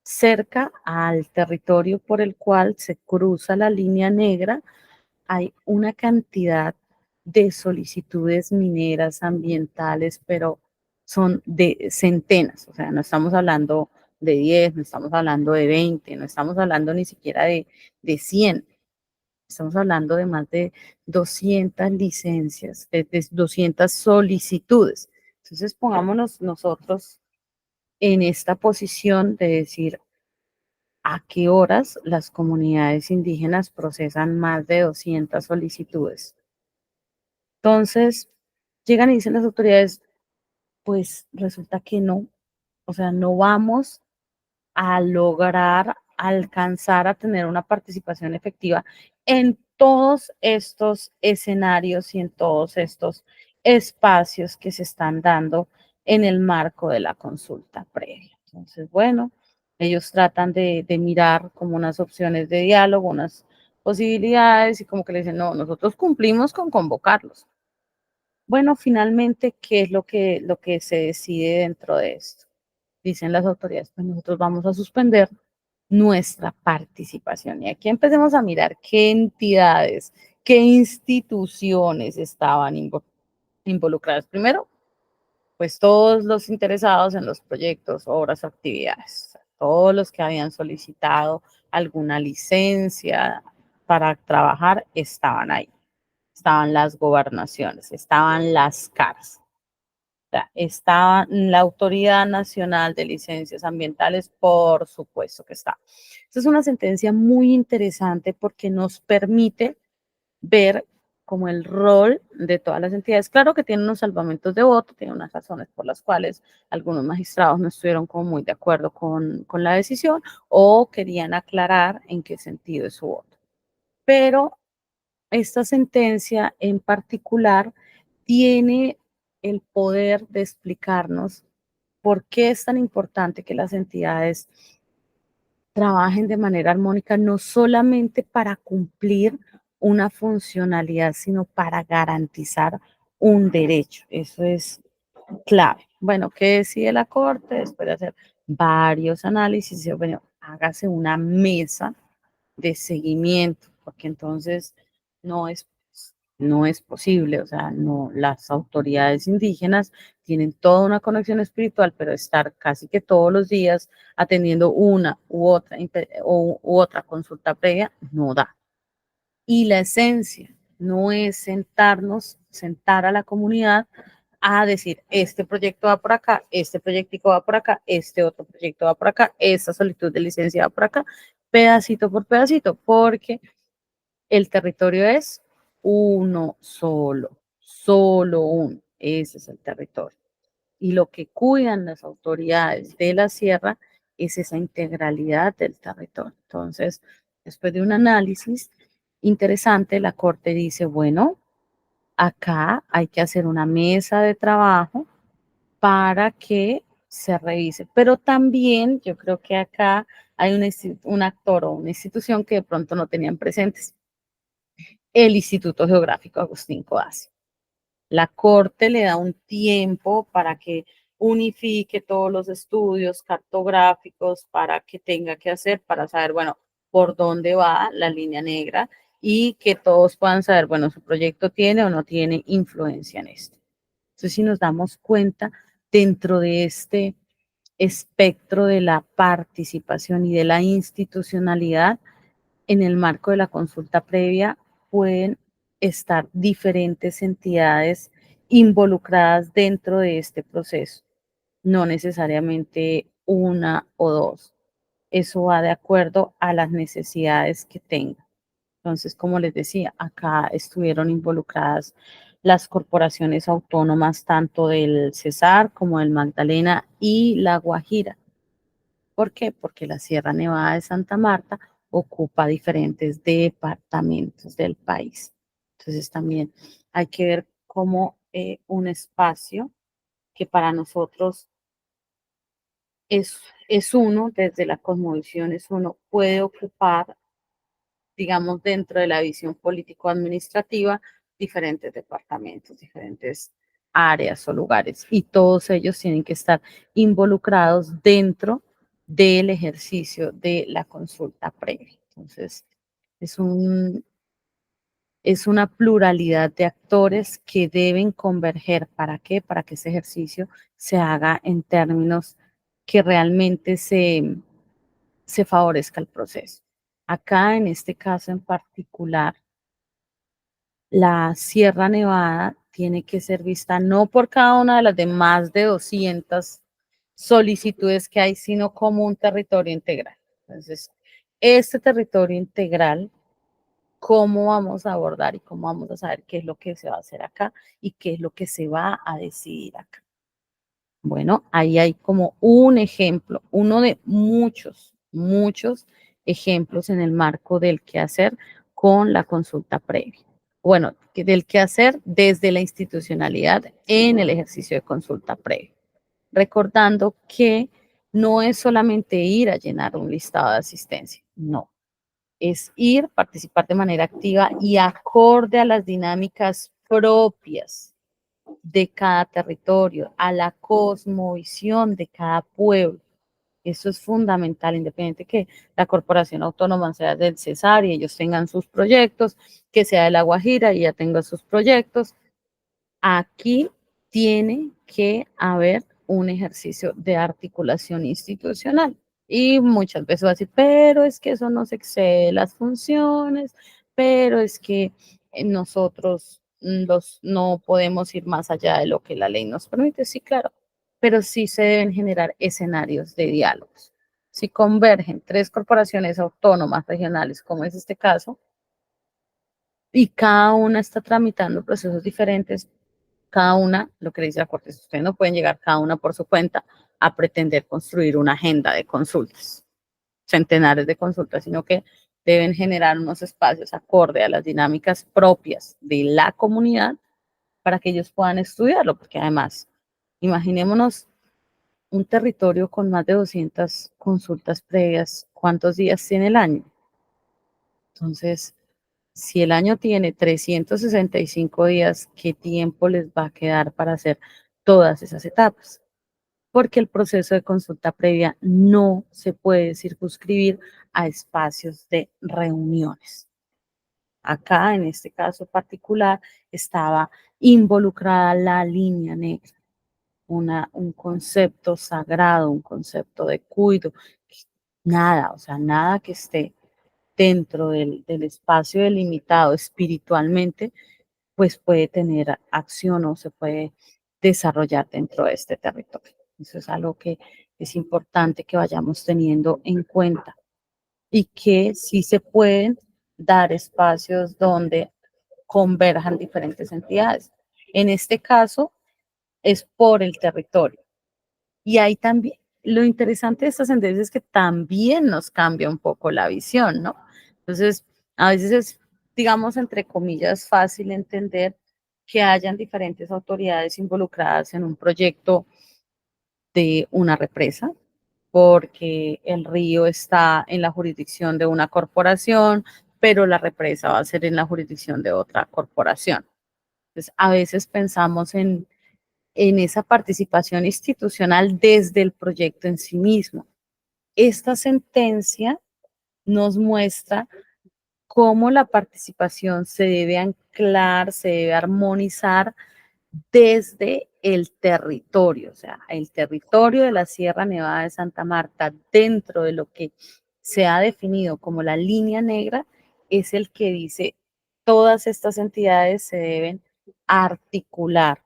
cerca al territorio por el cual se cruza la línea negra hay una cantidad de solicitudes mineras, ambientales, pero son de centenas, o sea, no estamos hablando de 10, no estamos hablando de 20, no estamos hablando ni siquiera de 100. Estamos hablando de más de 200 licencias, de 200 solicitudes. Entonces, pongámonos nosotros en esta posición de decir a qué horas las comunidades indígenas procesan más de 200 solicitudes. Entonces, llegan y dicen las autoridades, pues resulta que no, o sea, no vamos a lograr alcanzar a tener una participación efectiva en todos estos escenarios y en todos estos espacios que se están dando en el marco de la consulta previa. Entonces, bueno, ellos tratan de mirar como unas opciones de diálogo, unas posibilidades y como que le dicen, no, nosotros cumplimos con convocarlos. Bueno, finalmente, ¿qué es lo que se decide dentro de esto? Dicen las autoridades, pues nosotros vamos a suspender nuestra participación. Y aquí empecemos a mirar qué entidades, qué instituciones estaban involucradas. Primero, pues todos los interesados en los proyectos, obras, actividades, todos los que habían solicitado alguna licencia para trabajar estaban ahí. Estaban las gobernaciones, estaban las CARS, está la Autoridad Nacional de Licencias Ambientales, por supuesto que está. Esta es una sentencia muy interesante porque nos permite ver como el rol de todas las entidades. Claro que tiene unos salvamentos de voto, tiene unas razones por las cuales algunos magistrados no estuvieron como muy de acuerdo con la decisión o querían aclarar en qué sentido es su voto. Pero esta sentencia en particular tiene el poder de explicarnos por qué es tan importante que las entidades trabajen de manera armónica, no solamente para cumplir una funcionalidad, sino para garantizar un derecho. Eso es clave. Bueno, ¿qué decide la Corte? Después de hacer varios análisis, bueno, hágase una mesa de seguimiento, porque entonces no es, no es posible, o sea, no, las autoridades indígenas tienen toda una conexión espiritual, pero estar casi que todos los días atendiendo una u otra consulta previa no da. Y la esencia no es sentarnos, sentar a la comunidad a decir, este proyecto va por acá, este proyectico va por acá, este otro proyecto va por acá, esta solicitud de licencia va por acá, pedacito por pedacito, porque el territorio es uno solo, solo uno, ese es el territorio. Y lo que cuidan las autoridades de la sierra es esa integralidad del territorio. Entonces, después de un análisis interesante, la Corte dice, bueno, acá hay que hacer una mesa de trabajo para que se revise. Pero también yo creo que acá hay un actor o una institución que de pronto no tenían presentes, el Instituto Geográfico Agustín Codazzi. La Corte le da un tiempo para que unifique todos los estudios cartográficos para que tenga que hacer, para saber, bueno, por dónde va la línea negra y que todos puedan saber, bueno, su proyecto tiene o no tiene influencia en esto. Entonces, si nos damos cuenta, dentro de este espectro de la participación y de la institucionalidad, en el marco de la consulta previa pueden estar diferentes entidades involucradas dentro de este proceso, no necesariamente una o dos. Eso va de acuerdo a las necesidades que tenga. Entonces, como les decía, acá estuvieron involucradas las corporaciones autónomas tanto del Cesar como del Magdalena y La Guajira. ¿Por qué? Porque la Sierra Nevada de Santa Marta ocupa diferentes departamentos del país. Entonces también hay que ver cómo un espacio que para nosotros es uno, desde la cosmovisión es uno, puede ocupar, digamos, dentro de la visión político-administrativa, diferentes departamentos, diferentes áreas o lugares, y todos ellos tienen que estar involucrados dentro del ejercicio de la consulta previa. Entonces, es un, es una pluralidad de actores que deben converger. ¿Para qué? Para que ese ejercicio se haga en términos que realmente se favorezca el proceso. Acá, en este caso en particular, la Sierra Nevada tiene que ser vista no por cada una de las de más de 200 solicitudes que hay, sino como un territorio integral. Entonces, este territorio integral, ¿cómo vamos a abordar y cómo vamos a saber qué es lo que se va a hacer acá y qué es lo que se va a decidir acá? Bueno, ahí hay como un ejemplo, uno de muchos, muchos ejemplos en el marco del quehacer con la consulta previa. Bueno, del quehacer desde la institucionalidad en el ejercicio de consulta previa. Recordando que no es solamente ir a llenar un listado de asistencia, no. Es ir, participar de manera activa y acorde a las dinámicas propias de cada territorio, a la cosmovisión de cada pueblo. Eso es fundamental, independiente que la corporación autónoma sea del Cesar y ellos tengan sus proyectos, que sea de La Guajira y ya tenga sus proyectos. Aquí tiene que haber un ejercicio de articulación institucional. Y muchas veces va a decir, pero es que eso no se excede las funciones, pero es que nosotros no podemos ir más allá de lo que la ley nos permite. Sí, claro, pero sí se deben generar escenarios de diálogos. Si convergen tres corporaciones autónomas regionales, como es este caso, y cada una está tramitando procesos diferentes, cada una, lo que dice la Corte, ustedes no pueden llegar cada una por su cuenta a pretender construir una agenda de consultas, centenares de consultas, sino que deben generar unos espacios acorde a las dinámicas propias de la comunidad para que ellos puedan estudiarlo, porque además, imaginémonos un territorio con más de 200 consultas previas, ¿cuántos días tiene el año? Entonces, si el año tiene 365 días, ¿qué tiempo les va a quedar para hacer todas esas etapas? Porque el proceso de consulta previa no se puede circunscribir a espacios de reuniones. Acá, en este caso particular, estaba involucrada la línea negra, un concepto sagrado, un concepto de cuidado, nada, o sea, nada que esté dentro del espacio delimitado espiritualmente, pues puede tener acción o se puede desarrollar dentro de este territorio. Eso es algo que es importante que vayamos teniendo en cuenta y que sí se pueden dar espacios donde converjan diferentes entidades. En este caso es por el territorio. Y ahí también, lo interesante de esta sentencia es que también nos cambia un poco la visión, ¿no? Entonces, a veces es, digamos, entre comillas, fácil entender que hayan diferentes autoridades involucradas en un proyecto de una represa, porque el río está en la jurisdicción de una corporación, pero la represa va a ser en la jurisdicción de otra corporación. Entonces, a veces pensamos en esa participación institucional desde el proyecto en sí mismo. Esta sentencia nos muestra cómo la participación se debe anclar, se debe armonizar desde el territorio, o sea, el territorio de la Sierra Nevada de Santa Marta, dentro de lo que se ha definido como la línea negra, es el que dice todas estas entidades se deben articular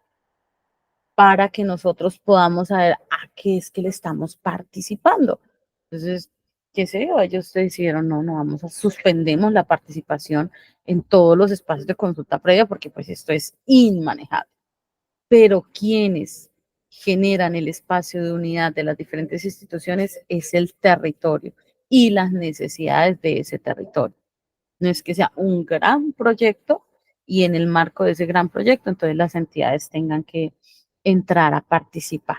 para que nosotros podamos saber a qué es que le estamos participando. Entonces, ¿qué se dio? Ellos decidieron, no, vamos a suspendemos la participación en todos los espacios de consulta previa porque pues esto es inmanejable. Pero quienes generan el espacio de unidad de las diferentes instituciones es el territorio y las necesidades de ese territorio. No es que sea un gran proyecto y en el marco de ese gran proyecto, entonces las entidades tengan que entrar a participar.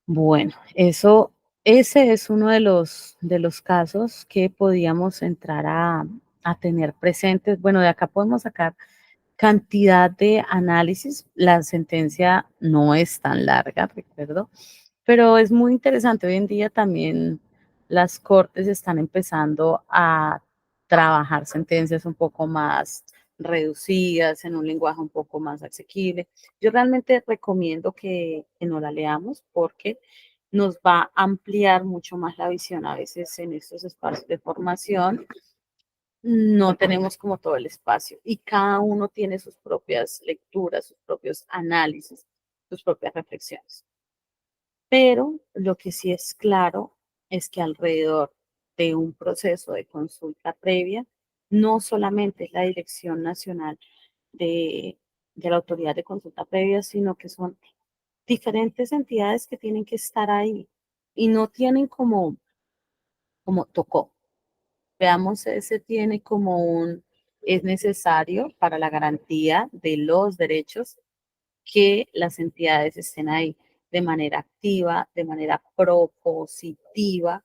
Bueno, ese es uno de los casos que podíamos entrar a tener presentes. Bueno, de acá podemos sacar cantidad de análisis. La sentencia no es tan larga, recuerdo, pero es muy interesante. Hoy en día también las cortes están empezando a trabajar sentencias un poco más reducidas, en un lenguaje un poco más asequible. Yo realmente recomiendo que no la leamos porque nos va a ampliar mucho más la visión. A veces en estos espacios de formación no tenemos como todo el espacio y cada uno tiene sus propias lecturas, sus propios análisis, sus propias reflexiones. Pero lo que sí es claro es que alrededor de un proceso de consulta previa, no solamente es la Dirección Nacional de la Autoridad de Consulta Previa, sino que son diferentes entidades que tienen que estar ahí y no tienen como tocó. Veamos, ese tiene como es necesario para la garantía de los derechos que las entidades estén ahí de manera activa, de manera propositiva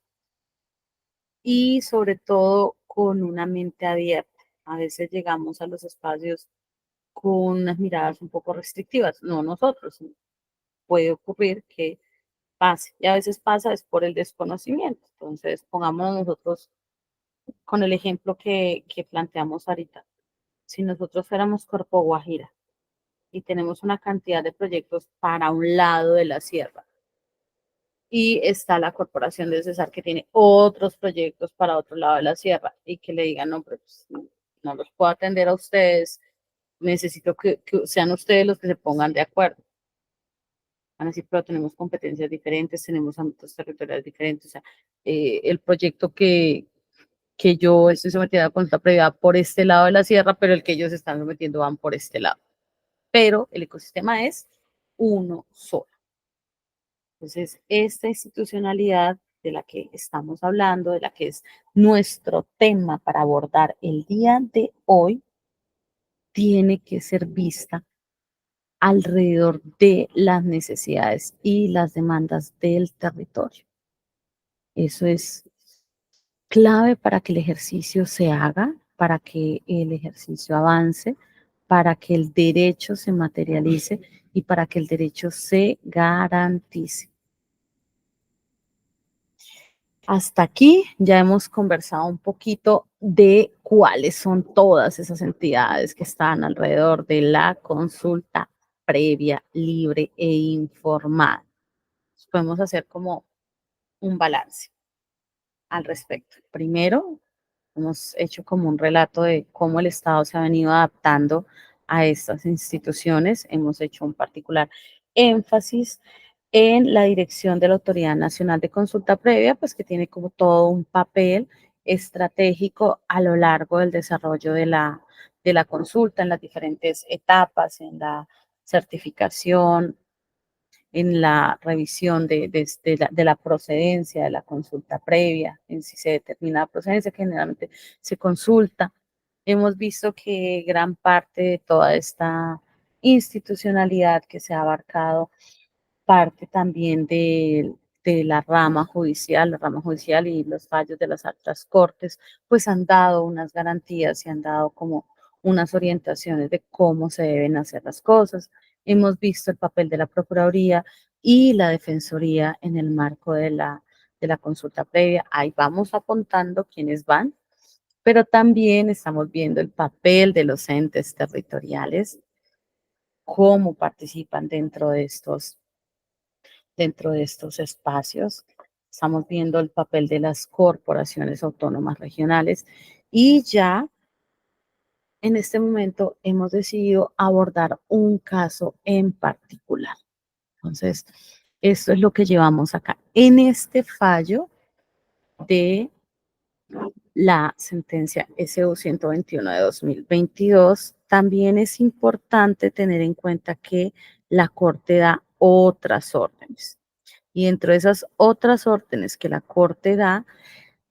y sobre todo con una mente abierta. A veces llegamos a los espacios con unas miradas un poco restrictivas, no nosotros, puede ocurrir que pase y a veces pasa es por el desconocimiento. Entonces, pongamos nosotros con el ejemplo que planteamos ahorita. Si nosotros fuéramos Corpo Guajira y tenemos una cantidad de proyectos para un lado de la sierra y está la Corporación de Cesar que tiene otros proyectos para otro lado de la sierra y que le digan, no, pues, no los puedo atender a ustedes, necesito que sean ustedes los que se pongan de acuerdo. Van a decir, pero tenemos competencias diferentes, tenemos ámbitos territoriales diferentes, o sea, el proyecto que yo estoy sometida a consulta previa por este lado de la sierra, pero el que ellos están sometiendo van por este lado. Pero el ecosistema es uno solo. Entonces, esta institucionalidad de la que estamos hablando, de la que es nuestro tema para abordar el día de hoy, tiene que ser vista alrededor de las necesidades y las demandas del territorio. Eso es clave para que el ejercicio se haga, para que el ejercicio avance, para que el derecho se materialice y para que el derecho se garantice. Hasta aquí ya hemos conversado un poquito de cuáles son todas esas entidades que están alrededor de la consulta previa, libre e informada. Podemos hacer como un balance al respecto. Primero, hemos hecho como un relato de cómo el Estado se ha venido adaptando a estas instituciones. Hemos hecho un particular énfasis en la dirección de la Autoridad Nacional de Consulta Previa, pues que tiene como todo un papel estratégico a lo largo del desarrollo de la consulta, en las diferentes etapas, en la certificación, en la revisión de la procedencia de la consulta previa, en si se determina la procedencia, que generalmente se consulta. Hemos visto que gran parte de toda esta institucionalidad que se ha abarcado parte también de la rama judicial y los fallos de las altas cortes, pues han dado unas garantías y han dado como unas orientaciones de cómo se deben hacer las cosas. Hemos visto el papel de la Procuraduría y la Defensoría en el marco de la consulta previa. Ahí vamos apuntando quiénes van, pero también estamos viendo el papel de los entes territoriales, cómo participan dentro de estos espacios. Estamos viendo el papel de las corporaciones autónomas regionales y ya en este momento hemos decidido abordar un caso en particular. Entonces, esto es lo que llevamos acá. En este fallo de la sentencia SU 121 de 2022, también es importante tener en cuenta que la Corte da otras órdenes. Y dentro de esas otras órdenes que la Corte da,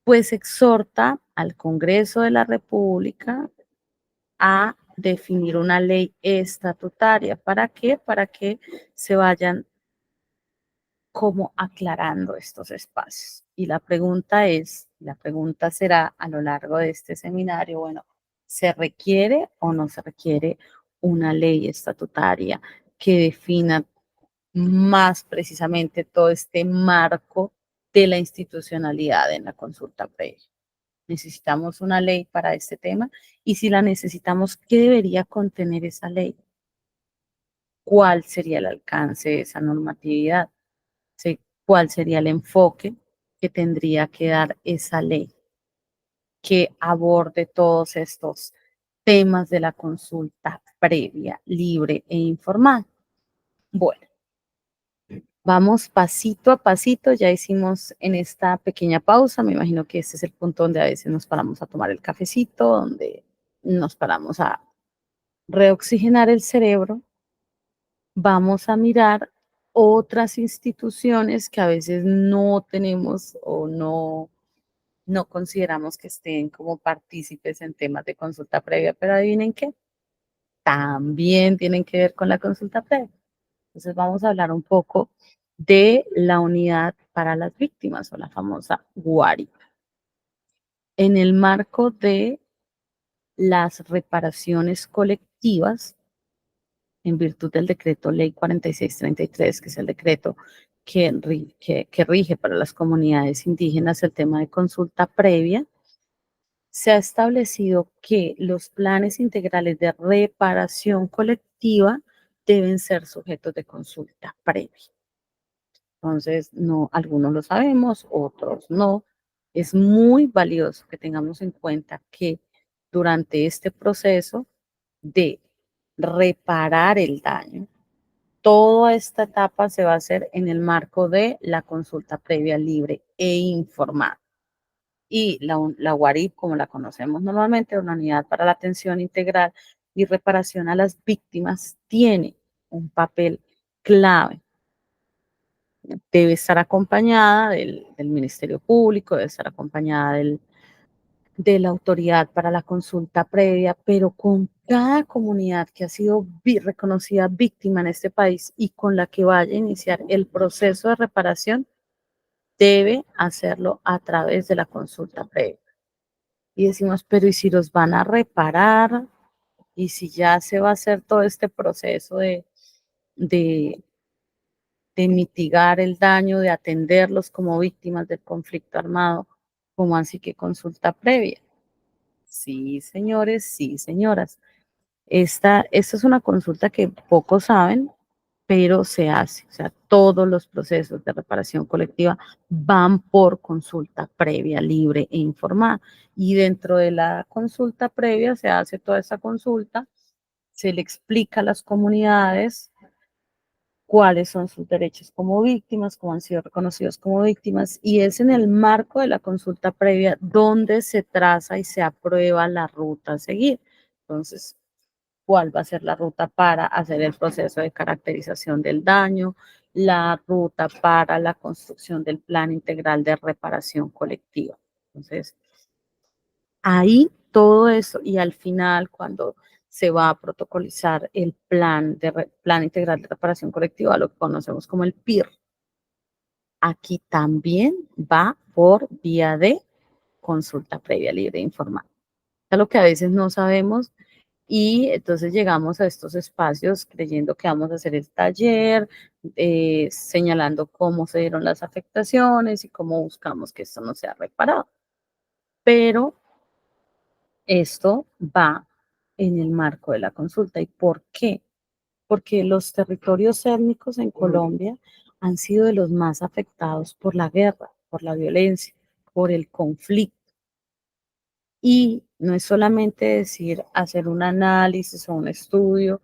pues exhorta al Congreso de la República a definir una ley estatutaria. ¿Para qué? Para que se vayan como aclarando estos espacios. Y la pregunta será a lo largo de este seminario, bueno, ¿se requiere o no se requiere una ley estatutaria que defina más precisamente todo este marco de la institucionalidad en la consulta previa? Necesitamos una ley para este tema y si la necesitamos, ¿qué debería contener esa ley? ¿Cuál sería el alcance de esa normatividad? ¿Sí? ¿Cuál sería el enfoque que tendría que dar esa ley que aborde todos estos temas de la consulta previa, libre e informada? Bueno, vamos pasito a pasito, ya hicimos en esta pequeña pausa, me imagino que este es el punto donde a veces nos paramos a tomar el cafecito, donde nos paramos a reoxigenar el cerebro. Vamos a mirar otras instituciones que a veces no tenemos o no consideramos que estén como partícipes en temas de consulta previa, pero adivinen qué, también tienen que ver con la consulta previa. Entonces vamos a hablar un poco de la unidad para las víctimas o la famosa UARI. En el marco de las reparaciones colectivas, en virtud del decreto ley 4633, que es el decreto que rige para las comunidades indígenas el tema de consulta previa, se ha establecido que los planes integrales de reparación colectiva deben ser sujetos de consulta previa. Entonces, no, algunos lo sabemos, otros no. Es muy valioso que tengamos en cuenta que durante este proceso de reparar el daño, toda esta etapa se va a hacer en el marco de la consulta previa libre e informada. Y la UARIP, como la conocemos normalmente, una unidad para la atención integral y reparación a las víctimas, tiene un papel clave. Debe estar acompañada del Ministerio Público, debe estar acompañada de la autoridad para la consulta previa, pero con cada comunidad que ha sido reconocida víctima en este país y con la que vaya a iniciar el proceso de reparación, debe hacerlo a través de la consulta previa. Y decimos, pero ¿y si los van a reparar? ¿Y si ya se va a hacer todo este proceso de, de mitigar el daño, de atenderlos como víctimas del conflicto armado? ¿Cómo así que consulta previa? Sí, señores, sí, señoras. Esta es una consulta que pocos saben, pero se hace. O sea, todos los procesos de reparación colectiva van por consulta previa, libre e informada. Y dentro de la consulta previa se hace toda esa consulta, se le explica a las comunidades cuáles son sus derechos como víctimas, cómo han sido reconocidos como víctimas, y es en el marco de la consulta previa donde se traza y se aprueba la ruta a seguir. Entonces, ¿cuál va a ser la ruta para hacer el proceso de caracterización del daño? La ruta para la construcción del plan integral de reparación colectiva. Entonces, ahí todo eso, y al final, cuando se va a protocolizar el plan integral de reparación colectiva, lo que conocemos como el PIR, aquí también va por vía de consulta previa libre e informada. Es lo que a veces no sabemos y entonces llegamos a estos espacios creyendo que vamos a hacer el taller, señalando cómo se dieron las afectaciones y cómo buscamos que esto no sea reparado. Pero esto va en el marco de la consulta. ¿Y por qué? Porque los territorios étnicos en Colombia han sido de los más afectados por la guerra, por la violencia, por el conflicto. Y no es solamente decir, hacer un análisis o un estudio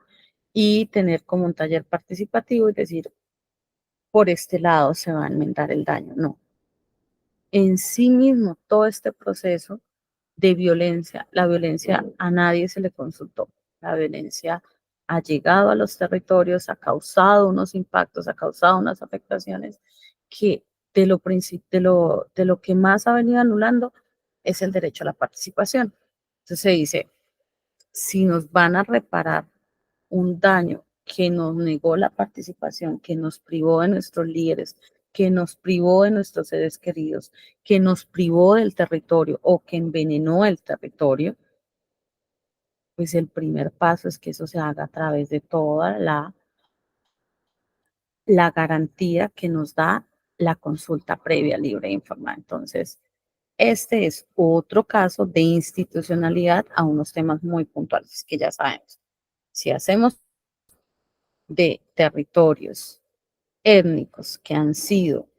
y tener como un taller participativo y decir, por este lado se va a enmendar el daño. No. En sí mismo, todo este proceso de violencia, la violencia a nadie se le consultó. La violencia ha llegado a los territorios, ha causado unos impactos, ha causado unas afectaciones que de lo que más ha venido anulando es el derecho a la participación. Entonces se dice, si nos van a reparar un daño que nos negó la participación, que nos privó de nuestros líderes, que nos privó de nuestros seres queridos, que nos privó del territorio o que envenenó el territorio, pues el primer paso es que eso se haga a través de toda la garantía que nos da la consulta previa libre e informada. Entonces, este es otro caso de institucionalidad a unos temas muy puntuales que ya sabemos. Si hacemos de territorios étnicos que han sido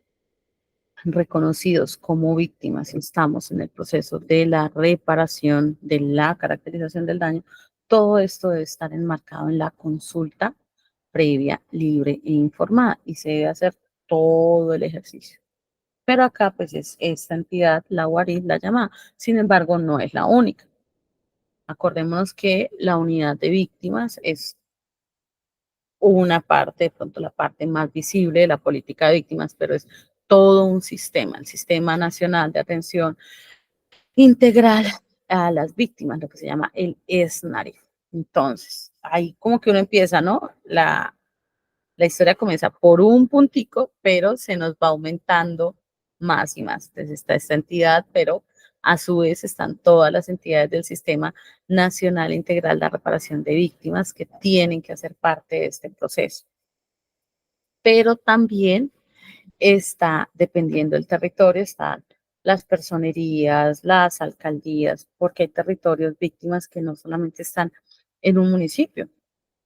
reconocidos como víctimas y estamos en el proceso de la reparación, de la caracterización del daño, todo esto debe estar enmarcado en la consulta previa, libre e informada y se debe hacer todo el ejercicio. Pero acá pues es esta entidad, la UARI, la llamada. Sin embargo, no es la única. Acordémonos que la unidad de víctimas es una parte, de pronto la parte más visible de la política de víctimas, pero es todo un sistema, el Sistema Nacional de Atención Integral a las Víctimas, lo que se llama el ESNARI. Entonces, ahí como que uno empieza, ¿no? La historia comienza por un puntico, pero se nos va aumentando más y más. Entonces está esta entidad, pero a su vez están todas las entidades del Sistema Nacional Integral de Reparación de Víctimas que tienen que hacer parte de este proceso. Pero también está, dependiendo del territorio, están las personerías, las alcaldías, porque hay territorios víctimas que no solamente están en un municipio,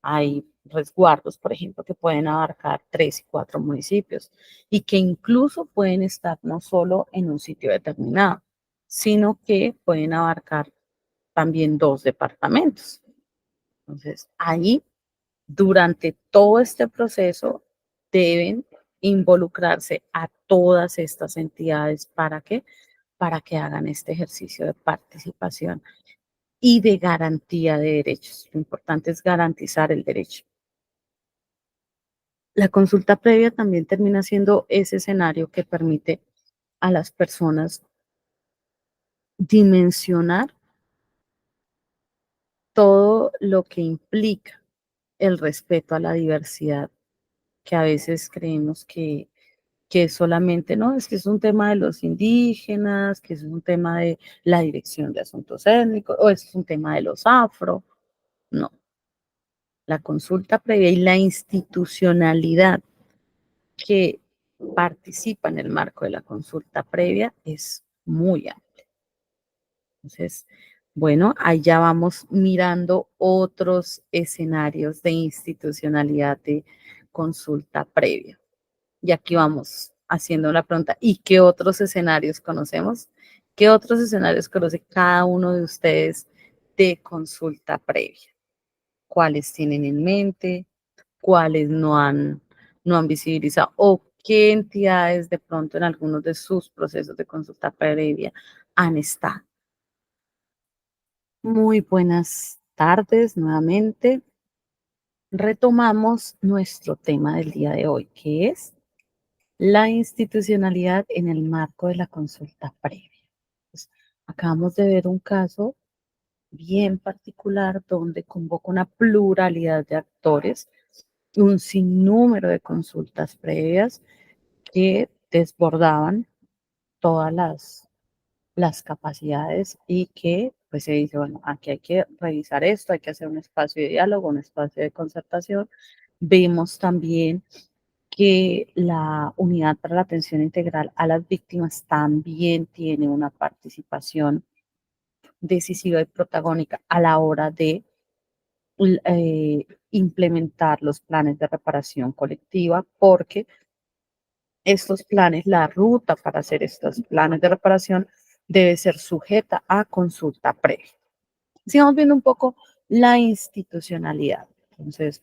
hay resguardos, por ejemplo, que pueden abarcar 3 y 4 municipios y que incluso pueden estar no solo en un sitio determinado, sino que pueden abarcar también 2 departamentos. Entonces, ahí, durante todo este proceso, deben involucrarse a todas estas entidades. ¿Para qué? Para que hagan este ejercicio de participación y de garantía de derechos. Lo importante es garantizar el derecho. La consulta previa también termina siendo ese escenario que permite a las personas dimensionar todo lo que implica el respeto a la diversidad, que a veces creemos que solamente, no, es que es un tema de los indígenas, que es un tema de la Dirección de Asuntos Étnicos, o es un tema de los afro. No, la consulta previa y la institucionalidad que participa en el marco de la consulta previa es muy amplia. Entonces, bueno, ahí ya vamos mirando otros escenarios de institucionalidad de consulta previa. Y aquí vamos haciendo la pregunta, ¿y qué otros escenarios conocemos? ¿Qué otros escenarios conoce cada uno de ustedes de consulta previa? cuáles tienen en mente, cuáles no han visibilizado o qué entidades de pronto en algunos de sus procesos de consulta previa han estado. Muy buenas tardes nuevamente. Retomamos nuestro tema del día de hoy, que es la institucionalidad en el marco de la consulta previa. Pues, acabamos de ver un caso bien particular donde convoca una pluralidad de actores, un sinnúmero de consultas previas que desbordaban todas las capacidades y que pues se dice, bueno, aquí hay que revisar esto, hay que hacer un espacio de diálogo, un espacio de concertación. Vemos también que la Unidad para la Atención Integral a las Víctimas también tiene una participación decisiva y protagónica a la hora de implementar los planes de reparación colectiva, porque estos planes, la ruta para hacer estos planes de reparación debe ser sujeta a consulta previa. Sigamos viendo un poco la institucionalidad. Entonces,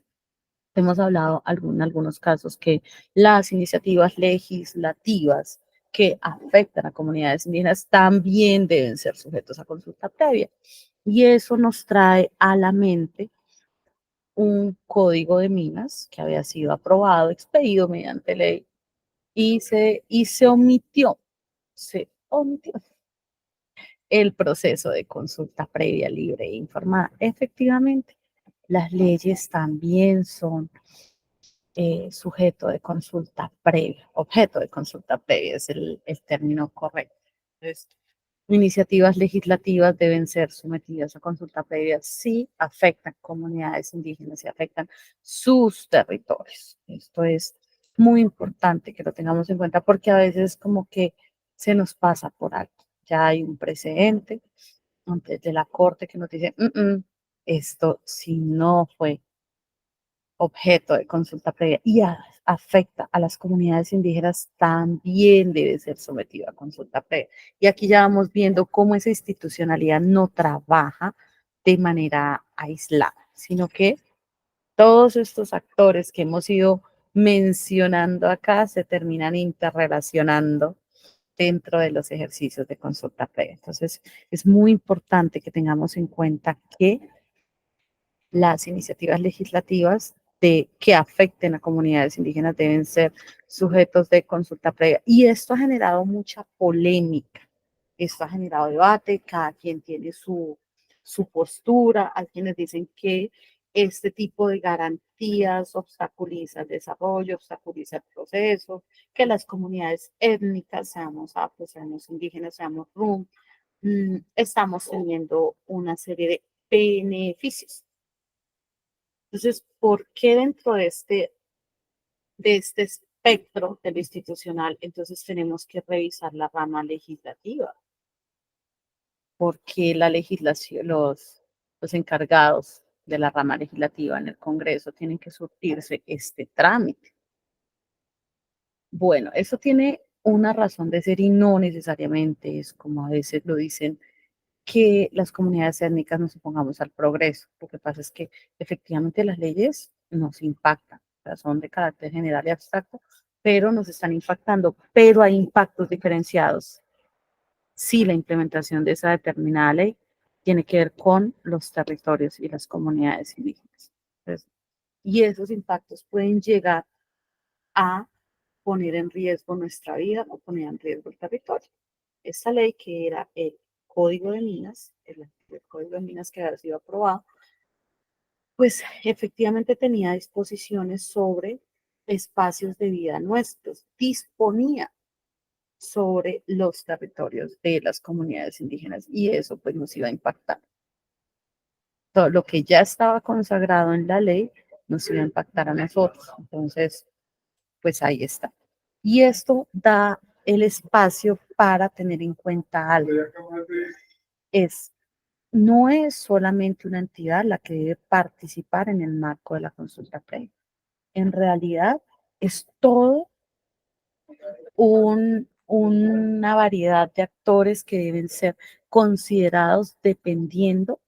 hemos hablado en algunos casos que las iniciativas legislativas que afectan a comunidades indígenas también deben ser sujetos a consulta previa. Y eso nos trae a la mente un código de minas que había sido aprobado, expedido mediante ley, se omitió el proceso de consulta previa, libre e informada. Efectivamente, las leyes también son sujeto de consulta previa, objeto de consulta previa es el término correcto. Entonces, iniciativas legislativas deben ser sometidas a consulta previa si afectan comunidades indígenas, si afectan sus territorios. Esto es muy importante que lo tengamos en cuenta porque a veces como que se nos pasa por alto. Ya hay un precedente antes de la corte que nos dice, esto si no fue objeto de consulta previa y afecta a las comunidades indígenas, también debe ser sometido a consulta previa. Y aquí ya vamos viendo cómo esa institucionalidad no trabaja de manera aislada, sino que todos estos actores que hemos ido mencionando acá se terminan interrelacionando dentro de los ejercicios de consulta previa. Entonces, es muy importante que tengamos en cuenta que las iniciativas legislativas que afecten a comunidades indígenas deben ser sujetos de consulta previa. Y esto ha generado mucha polémica, esto ha generado debate, cada quien tiene su postura, hay quienes dicen que este tipo de garantías obstaculiza el desarrollo, obstaculiza el proceso, que las comunidades étnicas, seamos afro, seamos indígenas, seamos rum, estamos teniendo una serie de beneficios. Entonces, ¿por qué dentro de este espectro de lo institucional, entonces tenemos que revisar la rama legislativa? Porque la legislación, los encargados de la rama legislativa en el Congreso tienen que surtirse este trámite. Bueno, eso tiene una razón de ser y no necesariamente es como a veces lo dicen que las comunidades étnicas nos opongamos al progreso. Lo que pasa es que efectivamente las leyes nos impactan, o sea, son de carácter general y abstracto, pero nos están impactando, pero hay impactos diferenciados. Sí, la implementación de esa determinada ley tiene que ver con los territorios y las comunidades indígenas. Entonces, y esos impactos pueden llegar a poner en riesgo nuestra vida o poner en riesgo el territorio. Esta ley que era el Código de Minas, el Código de Minas que había sido aprobado, pues efectivamente tenía disposiciones sobre espacios de vida nuestros, disponía sobre los territorios de las comunidades indígenas y eso pues nos iba a impactar. Todo lo que ya estaba consagrado en la ley nos iba a impactar a nosotros. Entonces, pues ahí está. Y esto da el espacio para tener en cuenta algo. Es no es solamente una entidad la que debe participar en el marco de la consulta previa. En realidad es todo una variedad de actores que deben ser considerados dependiendo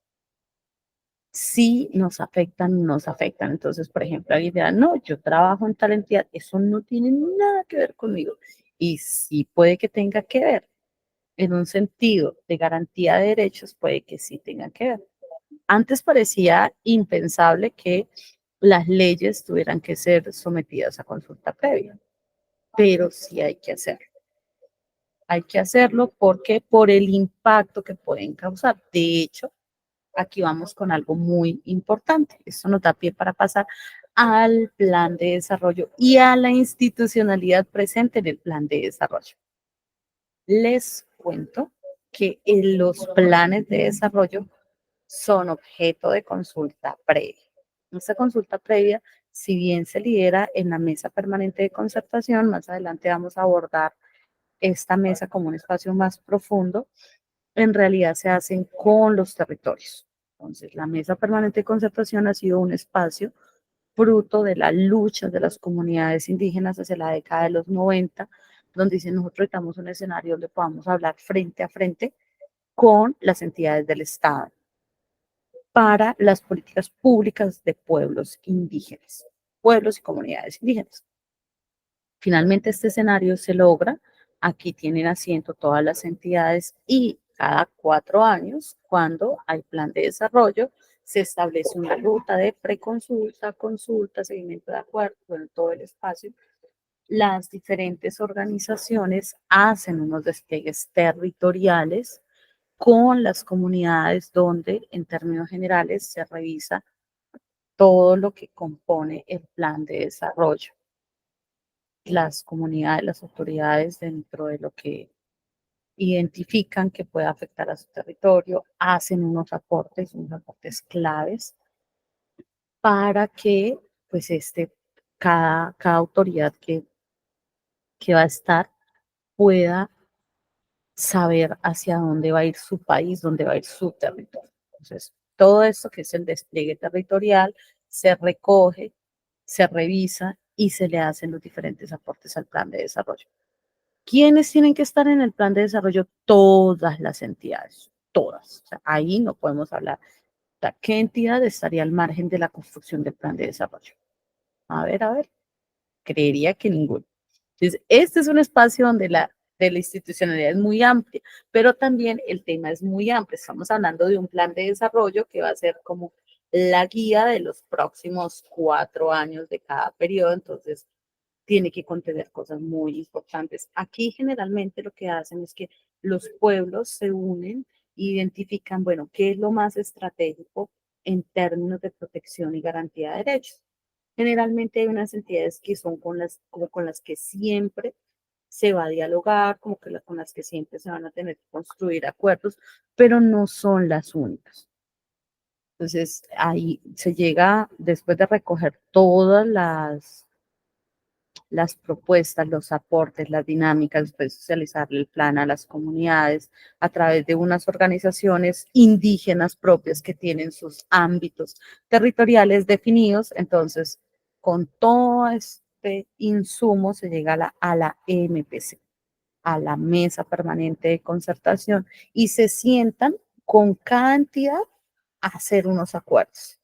si nos afectan, nos afectan. Entonces, por ejemplo, alguien dirá, no, yo trabajo en tal entidad, eso no tiene nada que ver conmigo. Y sí puede que tenga que ver, en un sentido de garantía de derechos, puede que sí tenga que ver. Antes parecía impensable que las leyes tuvieran que ser sometidas a consulta previa, pero sí hay que hacerlo. Hay que hacerlo porque por el impacto que pueden causar. De hecho, aquí vamos con algo muy importante. Esto nos da pie para pasar al plan de desarrollo y a la institucionalidad presente en el plan de desarrollo. Les cuento que en los planes de desarrollo son objeto de consulta previa. Esta consulta previa, si bien se lidera en la mesa permanente de concertación, más adelante vamos a abordar esta mesa como un espacio más profundo, en realidad se hacen con los territorios. Entonces, la mesa permanente de concertación ha sido un espacio fruto de la lucha de las comunidades indígenas hacia la década de los 90, donde dicen nosotros necesitamos un escenario donde podamos hablar frente a frente con las entidades del Estado para las políticas públicas de pueblos indígenas, pueblos y comunidades indígenas. Finalmente este escenario se logra, aquí tienen asiento todas las entidades y cada 4 años, cuando hay plan de desarrollo, se establece una ruta de preconsulta, consulta, seguimiento de acuerdos, en todo el espacio. Las diferentes organizaciones hacen unos despliegues territoriales con las comunidades donde en términos generales se revisa todo lo que compone el plan de desarrollo. Las comunidades, las autoridades dentro de lo que identifican que puede afectar a su territorio, hacen unos aportes claves para que pues cada autoridad que va a estar pueda saber hacia dónde va a ir su país, dónde va a ir su territorio. Entonces, todo esto que es el despliegue territorial se recoge, se revisa y se le hacen los diferentes aportes al plan de desarrollo. ¿Quiénes tienen que estar en el plan de desarrollo? Todas las entidades, todas. O sea, ahí no podemos hablar. O sea, ¿qué entidad estaría al margen de la construcción del plan de desarrollo? A ver, creería que ninguno. Entonces, este es un espacio donde de la institucionalidad es muy amplia, pero también el tema es muy amplio. Estamos hablando de un plan de desarrollo que va a ser como la guía de los próximos 4 años de cada periodo. Entonces, tiene que contener cosas muy importantes. Aquí generalmente lo que hacen es que los pueblos se unen, identifican, bueno, qué es lo más estratégico en términos de protección y garantía de derechos. Generalmente hay unas entidades que son como con las que siempre se va a dialogar, como que con las que siempre se van a tener que construir acuerdos, pero no son las únicas. Entonces, ahí se llega, después de recoger todas las propuestas, los aportes, las dinámicas, después socializarle el plan a las comunidades a través de unas organizaciones indígenas propias que tienen sus ámbitos territoriales definidos. Entonces, con todo este insumo se llega a la MPC, a la Mesa Permanente de Concertación, y se sientan con cada entidad a hacer unos acuerdos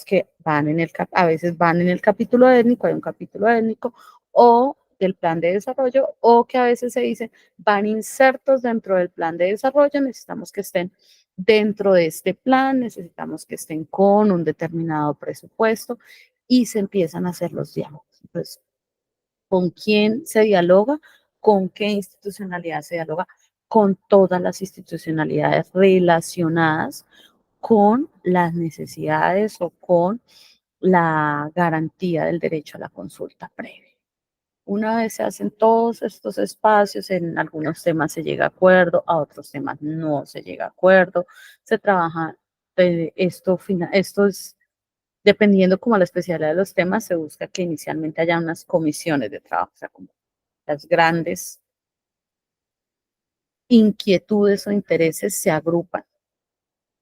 que van a veces van en el capítulo étnico, hay un capítulo étnico, o del plan de desarrollo, o que a veces se dice van insertos dentro del plan de desarrollo, necesitamos que estén dentro de este plan, necesitamos que estén con un determinado presupuesto y se empiezan a hacer los diálogos. Entonces, ¿con quién se dialoga? ¿Con qué institucionalidad se dialoga? Con todas las institucionalidades relacionadas con las necesidades o con la garantía del derecho a la consulta previa. Una vez se hacen todos estos espacios, en algunos temas se llega a acuerdo, a otros temas no se llega a acuerdo, se trabaja, esto es, dependiendo como la especialidad de los temas, se busca que inicialmente haya unas comisiones de trabajo, o sea, como las grandes inquietudes o intereses se agrupan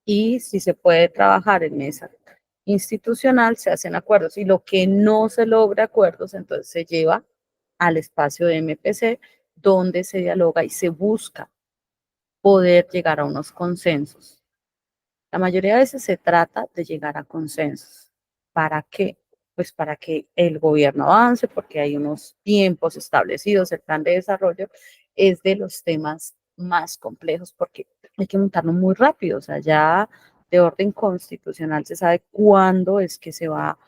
y si se puede trabajar en mesa institucional, se hacen acuerdos y lo que no se logra acuerdos, entonces se lleva al espacio de MPC donde se dialoga y se busca poder llegar a unos consensos La mayoría de veces se trata de llegar a consensos. ¿Para qué? Pues para que el gobierno avance, porque hay unos tiempos establecidos. El plan de desarrollo es de los temas más complejos porque hay que montarlo muy rápido. O sea, ya de orden constitucional se sabe cuándo es que se va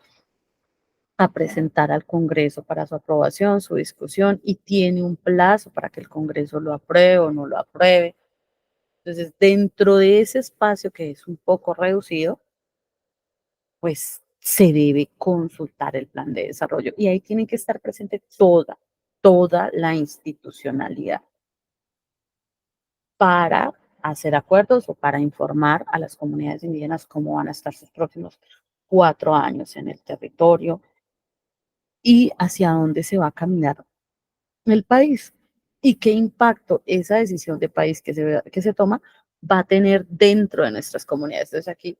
a presentar al Congreso para su aprobación, su discusión, y tiene un plazo para que el Congreso lo apruebe o no lo apruebe. Entonces, dentro de ese espacio que es un poco reducido, pues se debe consultar el plan de desarrollo y ahí tiene que estar presente toda la institucionalidad para hacer acuerdos o para informar a las comunidades indígenas cómo van a estar sus próximos 4 años en el territorio y hacia dónde se va a caminar el país y qué impacto esa decisión de país que se toma va a tener dentro de nuestras comunidades. Entonces aquí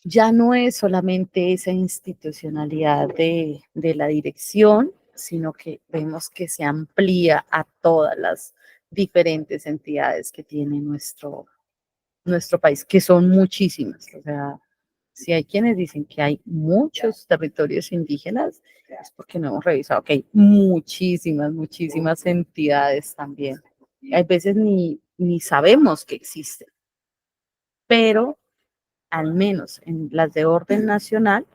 ya no es solamente esa institucionalidad de la dirección, sino que vemos que se amplía a todas las diferentes entidades que tiene nuestro país, que son muchísimas. O sea, si hay quienes dicen que hay muchos territorios indígenas, es porque no hemos revisado que hay muchísimas entidades también. Hay veces ni sabemos que existen, pero al menos en las de orden nacional,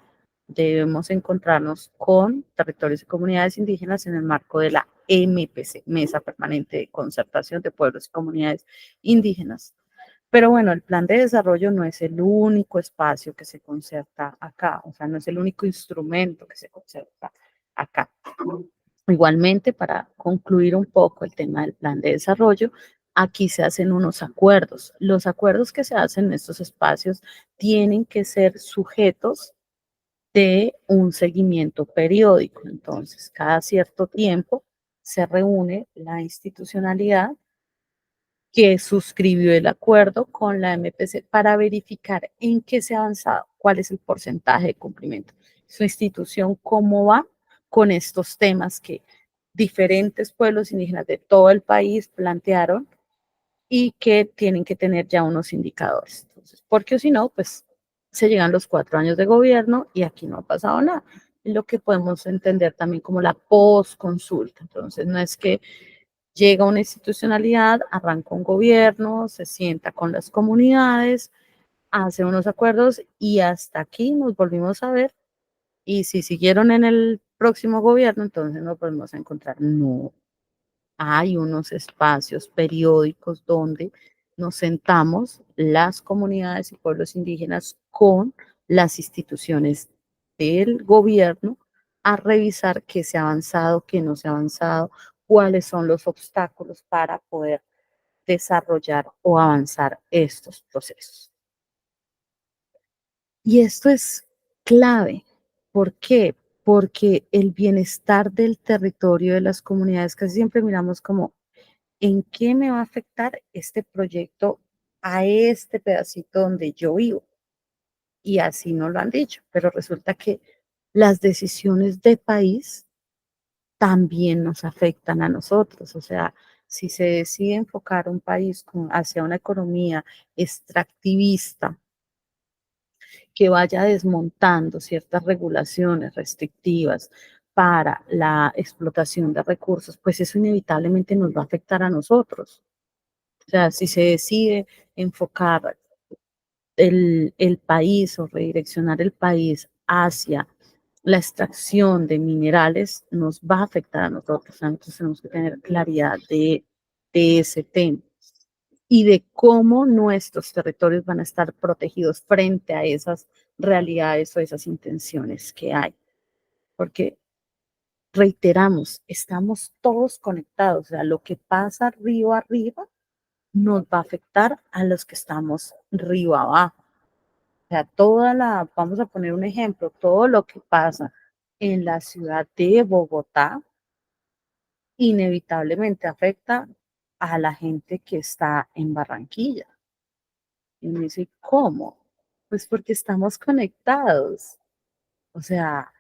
debemos encontrarnos con territorios y comunidades indígenas en el marco de la MPC, Mesa Permanente de Concertación de Pueblos y Comunidades Indígenas. Pero bueno, el plan de desarrollo no es el único espacio que se concerta acá, o sea, no es el único instrumento que se concerta acá. Igualmente, para concluir un poco el tema del plan de desarrollo, aquí se hacen unos acuerdos. Los acuerdos que se hacen en estos espacios tienen que ser sujetos de un seguimiento periódico. Entonces, cada cierto tiempo se reúne la institucionalidad que suscribió el acuerdo con la MPC para verificar en qué se ha avanzado, cuál es el porcentaje de cumplimiento. Su institución, cómo va con estos temas que diferentes pueblos indígenas de todo el país plantearon y que tienen que tener ya unos indicadores. Entonces, porque si no, pues se llegan los 4 años de gobierno y aquí no ha pasado nada. Es lo que podemos entender también como la post-consulta. Entonces, no es que llega una institucionalidad, arranca un gobierno, se sienta con las comunidades, hace unos acuerdos y hasta aquí nos volvimos a ver. Y si siguieron en el próximo gobierno, entonces nos volvemos a encontrar. No, hay unos espacios periódicos donde nos sentamos las comunidades y pueblos indígenas con las instituciones del gobierno a revisar qué se ha avanzado, qué no se ha avanzado, cuáles son los obstáculos para poder desarrollar o avanzar estos procesos. Y esto es clave. ¿Por qué? Porque el bienestar del territorio de las comunidades, casi siempre miramos como ¿en qué me va a afectar este proyecto a este pedacito donde yo vivo? Y así no lo han dicho, pero resulta que las decisiones de país también nos afectan a nosotros. O sea, si se decide enfocar un país hacia una economía extractivista que vaya desmontando ciertas regulaciones restrictivas para la explotación de recursos, pues eso inevitablemente nos va a afectar a nosotros. O sea, si se decide enfocar el país o redireccionar el país hacia la extracción de minerales, nos va a afectar a nosotros. Entonces tenemos que tener claridad de ese tema y de cómo nuestros territorios van a estar protegidos frente a esas realidades o esas intenciones que hay. Porque reiteramos, estamos todos conectados. O sea, lo que pasa arriba nos va a afectar a los que estamos río abajo. O sea, vamos a poner un ejemplo, todo lo que pasa en la ciudad de Bogotá inevitablemente afecta a la gente que está en Barranquilla. Y me dice, ¿cómo? Pues porque estamos conectados. O sea,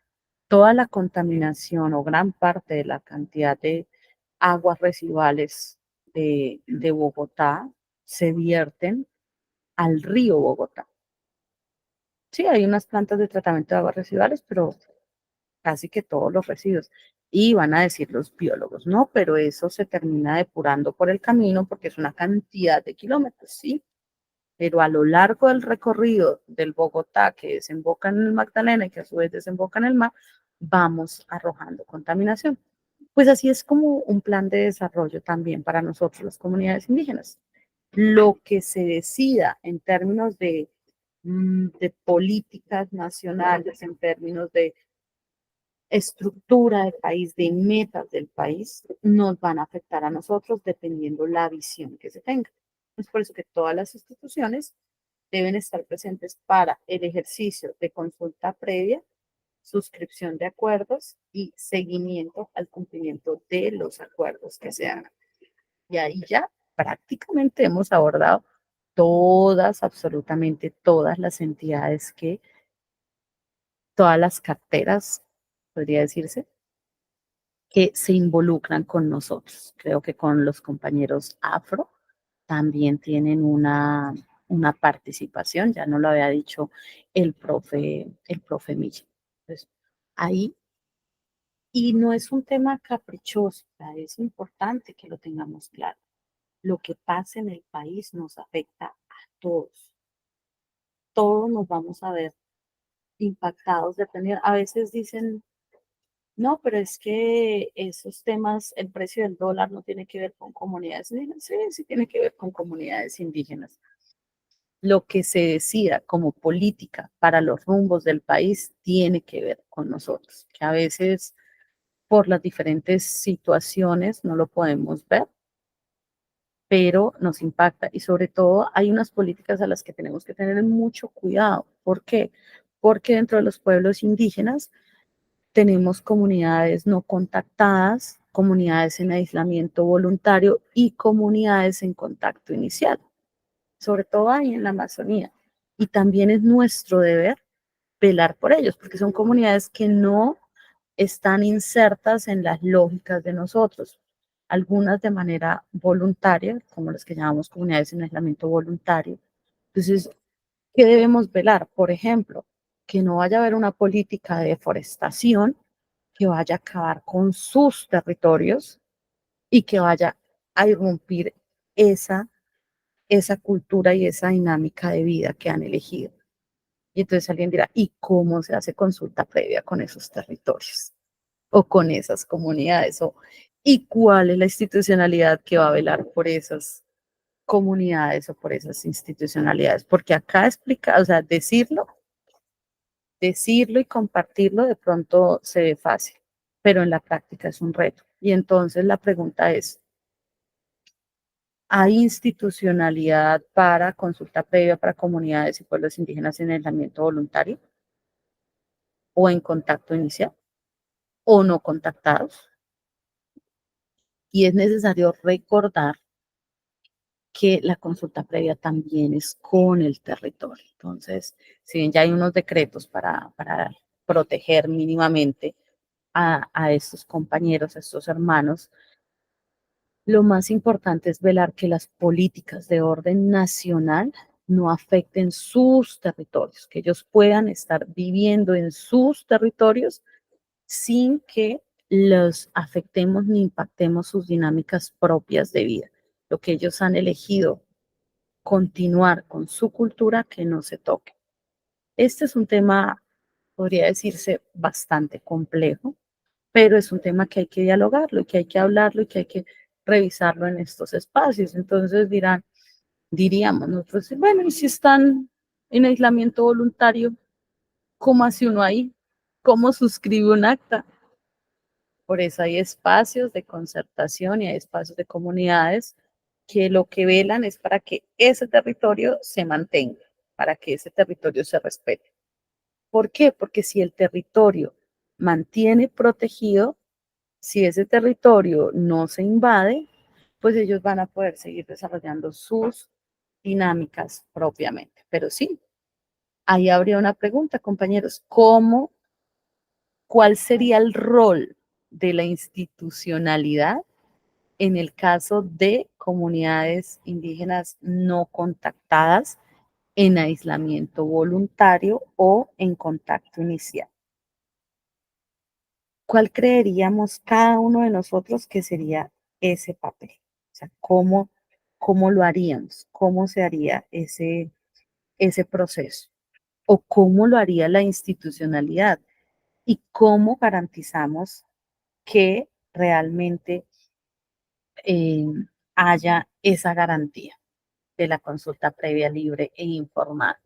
toda la contaminación o gran parte de la cantidad de aguas residuales de Bogotá se vierten al río Bogotá. Sí, hay unas plantas de tratamiento de aguas residuales, pero casi que todos los residuos. Y van a decir los biólogos, no, pero eso se termina depurando por el camino porque es una cantidad de kilómetros, sí, pero a lo largo del recorrido del Bogotá que desemboca en el Magdalena y que a su vez desemboca en el mar, vamos arrojando contaminación. Pues así es como un plan de desarrollo también para nosotros, las comunidades indígenas. Lo que se decida en términos de políticas nacionales, en términos de estructura del país, de metas del país, nos van a afectar a nosotros dependiendo la visión que se tenga. Es por eso que todas las instituciones deben estar presentes para el ejercicio de consulta previa, suscripción de acuerdos y seguimiento al cumplimiento de los acuerdos que se hagan. Y ahí ya prácticamente hemos abordado todas, absolutamente todas las entidades todas las carteras, podría decirse, que se involucran con nosotros. Creo que con los compañeros afro también tienen una participación, ya no lo había dicho el profe Milla. Entonces, ahí, y no es un tema caprichoso, es importante que lo tengamos claro. Lo que pasa en el país nos afecta a todos. Todos nos vamos a ver impactados dependiendo. A veces dicen, no, pero es que esos temas, el precio del dólar no tiene que ver con comunidades indígenas. Sí, sí tiene que ver con comunidades indígenas. Lo que se decida como política para los rumbos del país tiene que ver con nosotros, que a veces por las diferentes situaciones no lo podemos ver, pero nos impacta y sobre todo hay unas políticas a las que tenemos que tener mucho cuidado. ¿Por qué? Porque dentro de los pueblos indígenas tenemos comunidades no contactadas, comunidades en aislamiento voluntario y comunidades en contacto inicial, sobre todo ahí en la Amazonía. Y también es nuestro deber velar por ellos, porque son comunidades que no están insertas en las lógicas de nosotros, algunas de manera voluntaria, como las que llamamos comunidades en aislamiento voluntario. Entonces, ¿qué debemos velar? Por ejemplo, que no vaya a haber una política de deforestación que vaya a acabar con sus territorios y que vaya a irrumpir esa, esa cultura y esa dinámica de vida que han elegido. Y entonces alguien dirá, ¿y cómo se hace consulta previa con esos territorios o con esas comunidades? ¿Y cuál es la institucionalidad que va a velar por esas comunidades o por esas institucionalidades? Porque acá explica, o sea, decirlo y compartirlo de pronto se ve fácil, pero en la práctica es un reto. Y entonces la pregunta es, ¿hay institucionalidad para consulta previa para comunidades y pueblos indígenas en aislamiento voluntario o en contacto inicial o no contactados? Y es necesario recordar que la consulta previa también es con el territorio. Entonces, si bien ya hay unos decretos para proteger mínimamente a estos compañeros, a estos hermanos, lo más importante es velar que las políticas de orden nacional no afecten sus territorios, que ellos puedan estar viviendo en sus territorios sin que los afectemos ni impactemos sus dinámicas propias de vida. Lo que ellos han elegido, continuar con su cultura, que no se toque. Este es un tema, podría decirse, bastante complejo, pero es un tema que hay que dialogarlo y que hay que hablarlo y que hay que revisarlo en estos espacios. Entonces diríamos nosotros, bueno, y si están en aislamiento voluntario, ¿cómo hace uno ahí? ¿Cómo suscribe un acta? Por eso hay espacios de concertación y hay espacios de comunidades que lo que velan es para que ese territorio se mantenga, para que ese territorio se respete. ¿Por qué? Porque si el territorio mantiene protegido, si ese territorio no se invade, pues ellos van a poder seguir desarrollando sus dinámicas propiamente. Pero sí, ahí habría una pregunta, compañeros, ¿cuál sería el rol de la institucionalidad en el caso de comunidades indígenas no contactadas en aislamiento voluntario o en contacto inicial. ¿Cuál creeríamos cada uno de nosotros que sería ese papel? O sea, ¿cómo lo haríamos? ¿Cómo se haría ese proceso? ¿O cómo lo haría la institucionalidad? ¿Y cómo garantizamos que realmente eh, haya esa garantía de la consulta previa, libre e informada?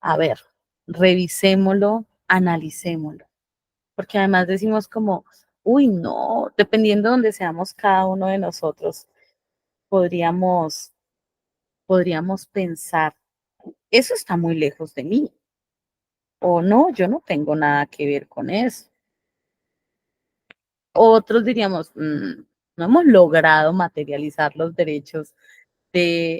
A ver, revisémoslo, analicémoslo, porque además decimos como, uy, no, dependiendo de donde seamos cada uno de nosotros, podríamos, podríamos pensar, eso está muy lejos de mí, o no, yo no tengo nada que ver con eso. Otros diríamos, no hemos logrado materializar los derechos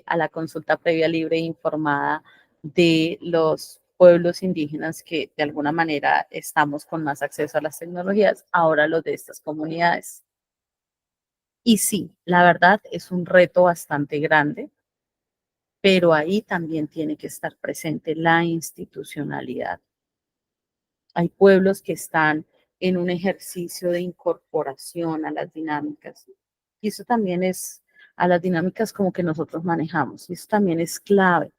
a la consulta previa, libre e informada de los pueblos indígenas que de alguna manera estamos con más acceso a las tecnologías, ahora los de estas comunidades. Y sí, la verdad es un reto bastante grande, pero ahí también tiene que estar presente la institucionalidad. Hay pueblos que están en un ejercicio de incorporación a las dinámicas. Y eso también es a las dinámicas como que nosotros manejamos. Y eso también es clave.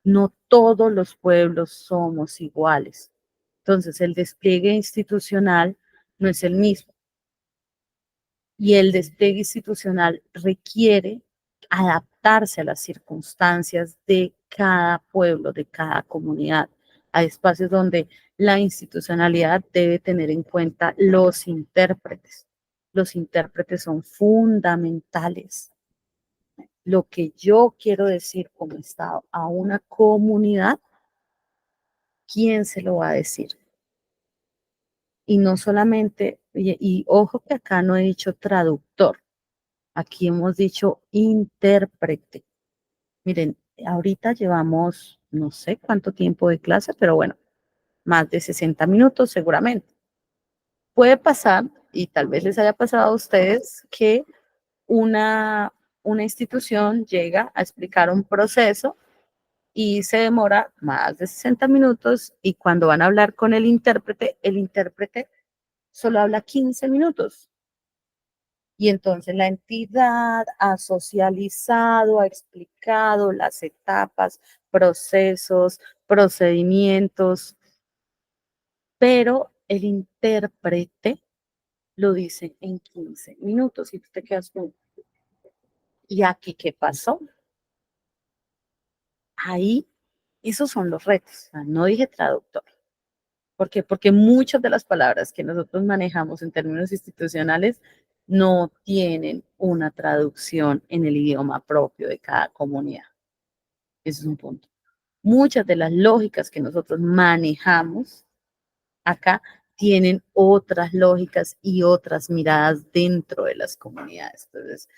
No todos los pueblos somos iguales. Entonces, el despliegue institucional no es el mismo. Y el despliegue institucional requiere adaptarse a las circunstancias de cada pueblo, de cada comunidad. Hay espacios donde la institucionalidad debe tener en cuenta los intérpretes. Los intérpretes son fundamentales. Lo que yo quiero decir como Estado a una comunidad, ¿quién se lo va a decir? Y no solamente, y ojo que acá no he dicho traductor, aquí hemos dicho intérprete. Miren, ahorita llevamos no sé cuánto tiempo de clase, pero bueno, más de 60 minutos seguramente. Puede pasar, y tal vez les haya pasado a ustedes, que una institución llega a explicar un proceso y se demora más de 60 minutos y cuando van a hablar con el intérprete solo habla 15 minutos. Y entonces la entidad ha socializado, ha explicado las etapas, procesos, procedimientos, pero el intérprete lo dice en 15 minutos y tú te quedas con, ¿y aquí qué pasó? Ahí, esos son los retos. O sea, no dije traductor. ¿Por qué? Porque muchas de las palabras que nosotros manejamos en términos institucionales no tienen una traducción en el idioma propio de cada comunidad. Ese es un punto. Muchas de las lógicas que nosotros manejamos acá tienen otras lógicas y otras miradas dentro de las comunidades. Entonces,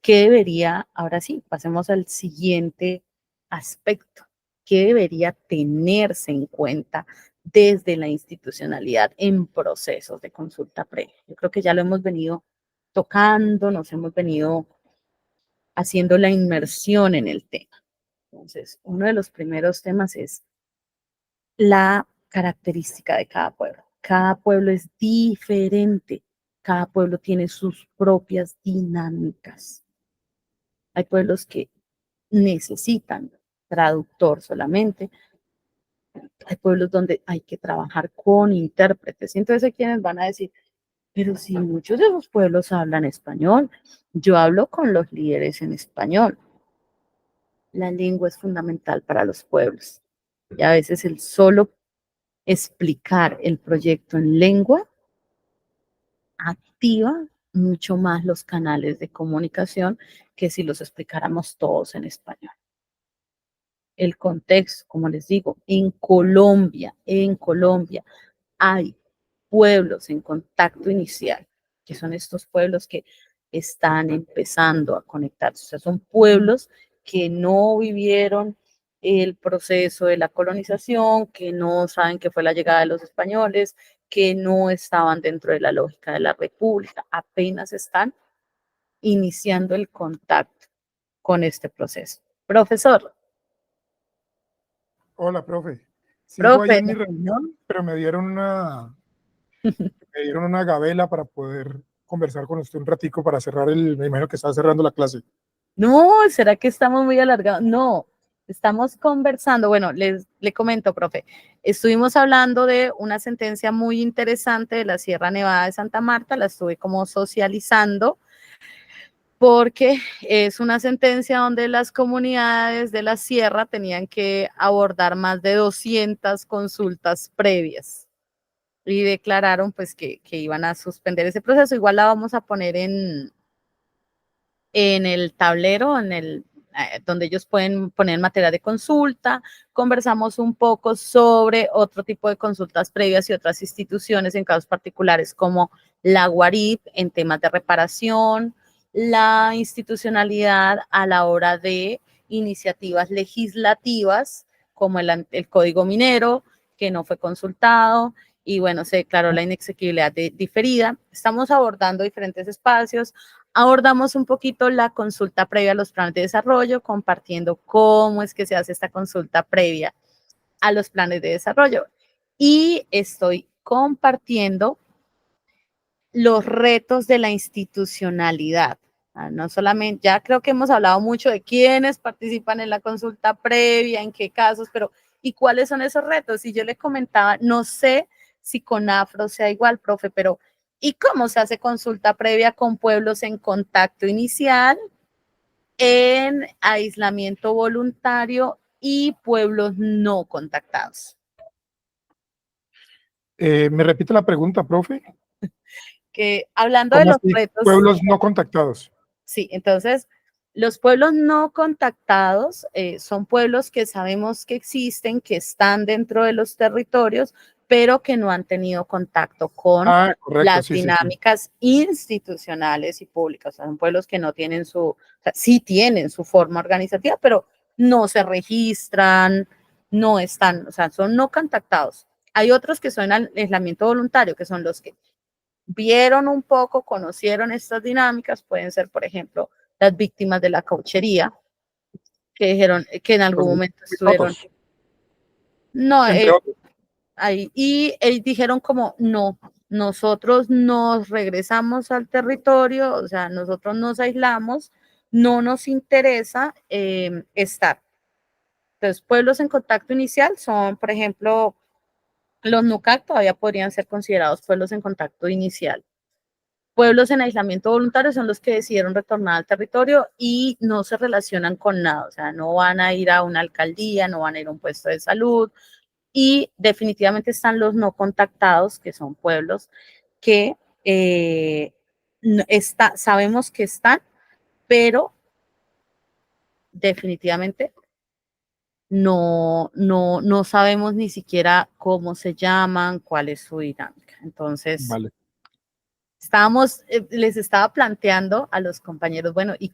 ¿qué debería, ahora sí, pasemos al siguiente aspecto, qué debería tenerse en cuenta desde la institucionalidad en procesos de consulta previa? Yo creo que ya lo hemos venido tocando, nos hemos venido haciendo la inmersión en el tema. Entonces, uno de los primeros temas es la característica de cada pueblo. Cada pueblo es diferente, cada pueblo tiene sus propias dinámicas. Hay pueblos que necesitan traductor solamente, hay pueblos donde hay que trabajar con intérpretes. Y entonces hay quienes van a decir, pero si muchos de los pueblos hablan español, yo hablo con los líderes en español. La lengua es fundamental para los pueblos. Y a veces el solo explicar el proyecto en lengua activa mucho más los canales de comunicación que si los explicáramos todos en español. El contexto, como les digo, en Colombia hay pueblos en contacto inicial, que son estos pueblos que están empezando a conectarse. O sea, son pueblos que no vivieron el proceso de la colonización, que no saben qué fue la llegada de los españoles, que no estaban dentro de la lógica de la república, apenas están iniciando el contacto con este proceso. Profesor, Hola, profe. Sigo ahí Profe, en mi reunión, pero me dieron una gabela para poder conversar con usted un ratico para cerrar me imagino que está cerrando la clase. no, ¿será que estamos muy alargados? No, estamos conversando. Bueno, le comento, profe. Estuvimos hablando de una sentencia muy interesante de la Sierra Nevada de Santa Marta, la estuve como socializando porque es una sentencia donde las comunidades de la sierra tenían que abordar más de 200 consultas previas y declararon pues que iban a suspender ese proceso. Igual la vamos a poner en el tablero, donde ellos pueden poner material de consulta. Conversamos un poco sobre otro tipo de consultas previas y otras instituciones en casos particulares como la Guarip en temas de reparación, la institucionalidad a la hora de iniciativas legislativas como el Código Minero, que no fue consultado, y bueno, se declaró la inexequibilidad diferida. Estamos abordando diferentes espacios. Abordamos un poquito la consulta previa a los planes de desarrollo, compartiendo cómo es que se hace esta consulta previa a los planes de desarrollo. Y estoy compartiendo los retos de la institucionalidad. No solamente, ya creo que hemos hablado mucho de quiénes participan en la consulta previa, en qué casos, pero ¿y cuáles son esos retos? Y yo le comentaba, no sé si con Afro sea igual, profe, pero ¿y cómo se hace consulta previa con pueblos en contacto inicial, en aislamiento voluntario y pueblos no contactados? ¿Me repite la pregunta, profe? Que hablando de ¿Cómo los así? retos. Pueblos no contactados. Sí, entonces los pueblos no contactados son pueblos que sabemos que existen, que están dentro de los territorios, pero que no han tenido contacto con Ah, correcto, las sí, sí, sí. dinámicas institucionales y públicas. O sea, son pueblos que no tienen o sea, sí tienen su forma organizativa, pero no se registran, no están, o sea, son no contactados. Hay otros que son aislamiento voluntario, que son los que vieron un poco, conocieron estas dinámicas, pueden ser, por ejemplo, las víctimas de la cauchería, que dijeron que en algún Son momento muy estuvieron, notos, no, entre otros. ahí, y dijeron como, no, nosotros nos regresamos al territorio, o sea, nosotros nos aislamos, no nos interesa estar. Entonces, pueblos en contacto inicial son, por ejemplo, los NUCAC todavía podrían ser considerados pueblos en contacto inicial. Pueblos en aislamiento voluntario son los que decidieron retornar al territorio y no se relacionan con nada, o sea, no van a ir a una alcaldía, no van a ir a un puesto de salud, y definitivamente están los no contactados, que son pueblos que sabemos que están, pero definitivamente no sabemos ni siquiera cómo se llaman, cuál es su dinámica. Entonces, Vale. les estaba planteando a los compañeros, bueno, ¿y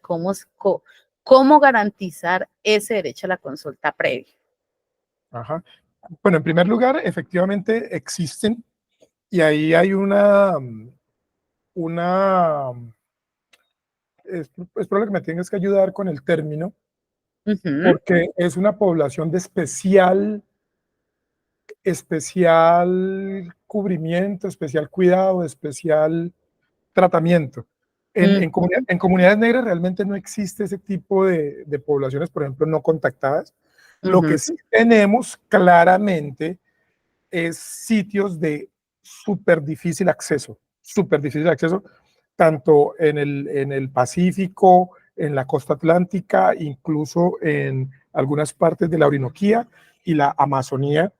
cómo garantizar ese derecho a la consulta previa? Ajá. Bueno, en primer lugar, efectivamente existen y ahí hay una es probable que me tengas que ayudar con el término, Ujú, porque es una población de especial cubrimiento, especial cuidado, especial tratamiento. ujú, En comunidades negras realmente no existe ese tipo de poblaciones, por ejemplo, no contactadas. Lo que ujú, sí tenemos claramente es sitios de súper difícil acceso, tanto en el Pacífico, en la costa atlántica, incluso en algunas partes de la Orinoquía y la Amazonía,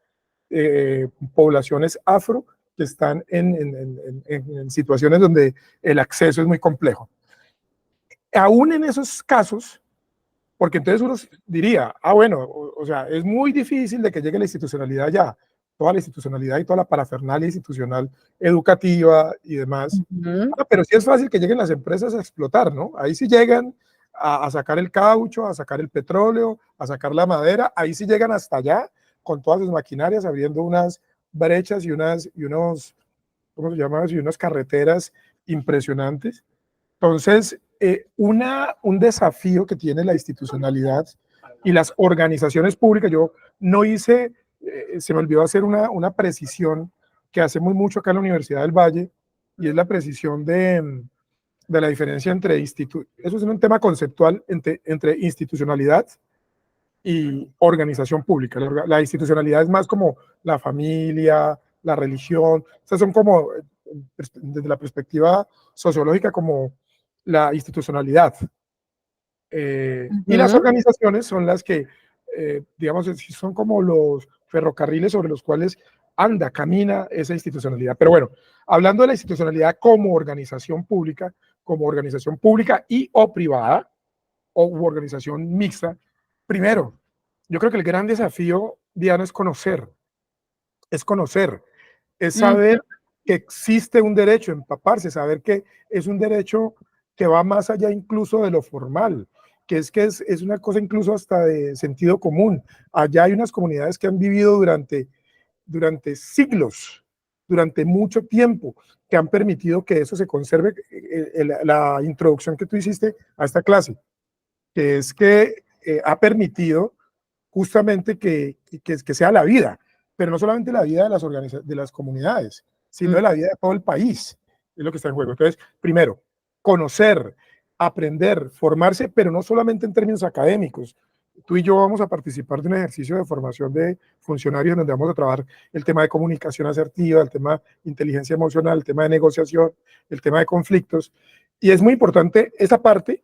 poblaciones afro que están en situaciones donde el acceso es muy complejo. Aún en esos casos, porque entonces uno diría, bueno, o sea, es muy difícil de que llegue la institucionalidad ya, toda la institucionalidad y toda la parafernalia institucional educativa y demás. ujú. Pero sí es fácil que lleguen las empresas a explotar, ¿no? Ahí sí llegan a sacar el caucho, a sacar el petróleo, a sacar la madera, ahí sí llegan hasta allá con todas sus maquinarias, abriendo unas brechas y unos, ¿cómo se llama? Y unas carreteras impresionantes. Entonces, un desafío que tiene la institucionalidad y las organizaciones públicas. Yo no hice, se me olvidó hacer una precisión que hacemos mucho acá en la Universidad del Valle, y es la precisión de la diferencia entre eso es un tema conceptual entre institucionalidad y organización pública. La institucionalidad es más como la familia, la religión, o sea, son como, desde la perspectiva sociológica, como la institucionalidad. Y las organizaciones son las que, digamos, son como los ferrocarriles sobre los cuales camina esa institucionalidad. Pero bueno, hablando de la institucionalidad como organización pública y o privada, o organización mixta, primero, yo creo que el gran desafío, Diana, es conocer, es saber que existe un derecho, empaparse, saber que es un derecho que va más allá incluso de lo formal, que es una cosa incluso hasta de sentido común. Allá hay unas comunidades que han vivido durante siglos, durante mucho tiempo, que han permitido que eso se conserve. La introducción que tú hiciste a esta clase, que es que ha permitido justamente que sea la vida, pero no solamente la vida de las comunidades, sino de la vida de todo el país, es lo que está en juego. Entonces, primero, conocer, aprender, formarse, pero no solamente en términos académicos. Tú y yo vamos a participar de un ejercicio de formación de funcionarios donde vamos a trabajar el tema de comunicación asertiva, el tema de inteligencia emocional, el tema de negociación, el tema de conflictos, y es muy importante esa parte,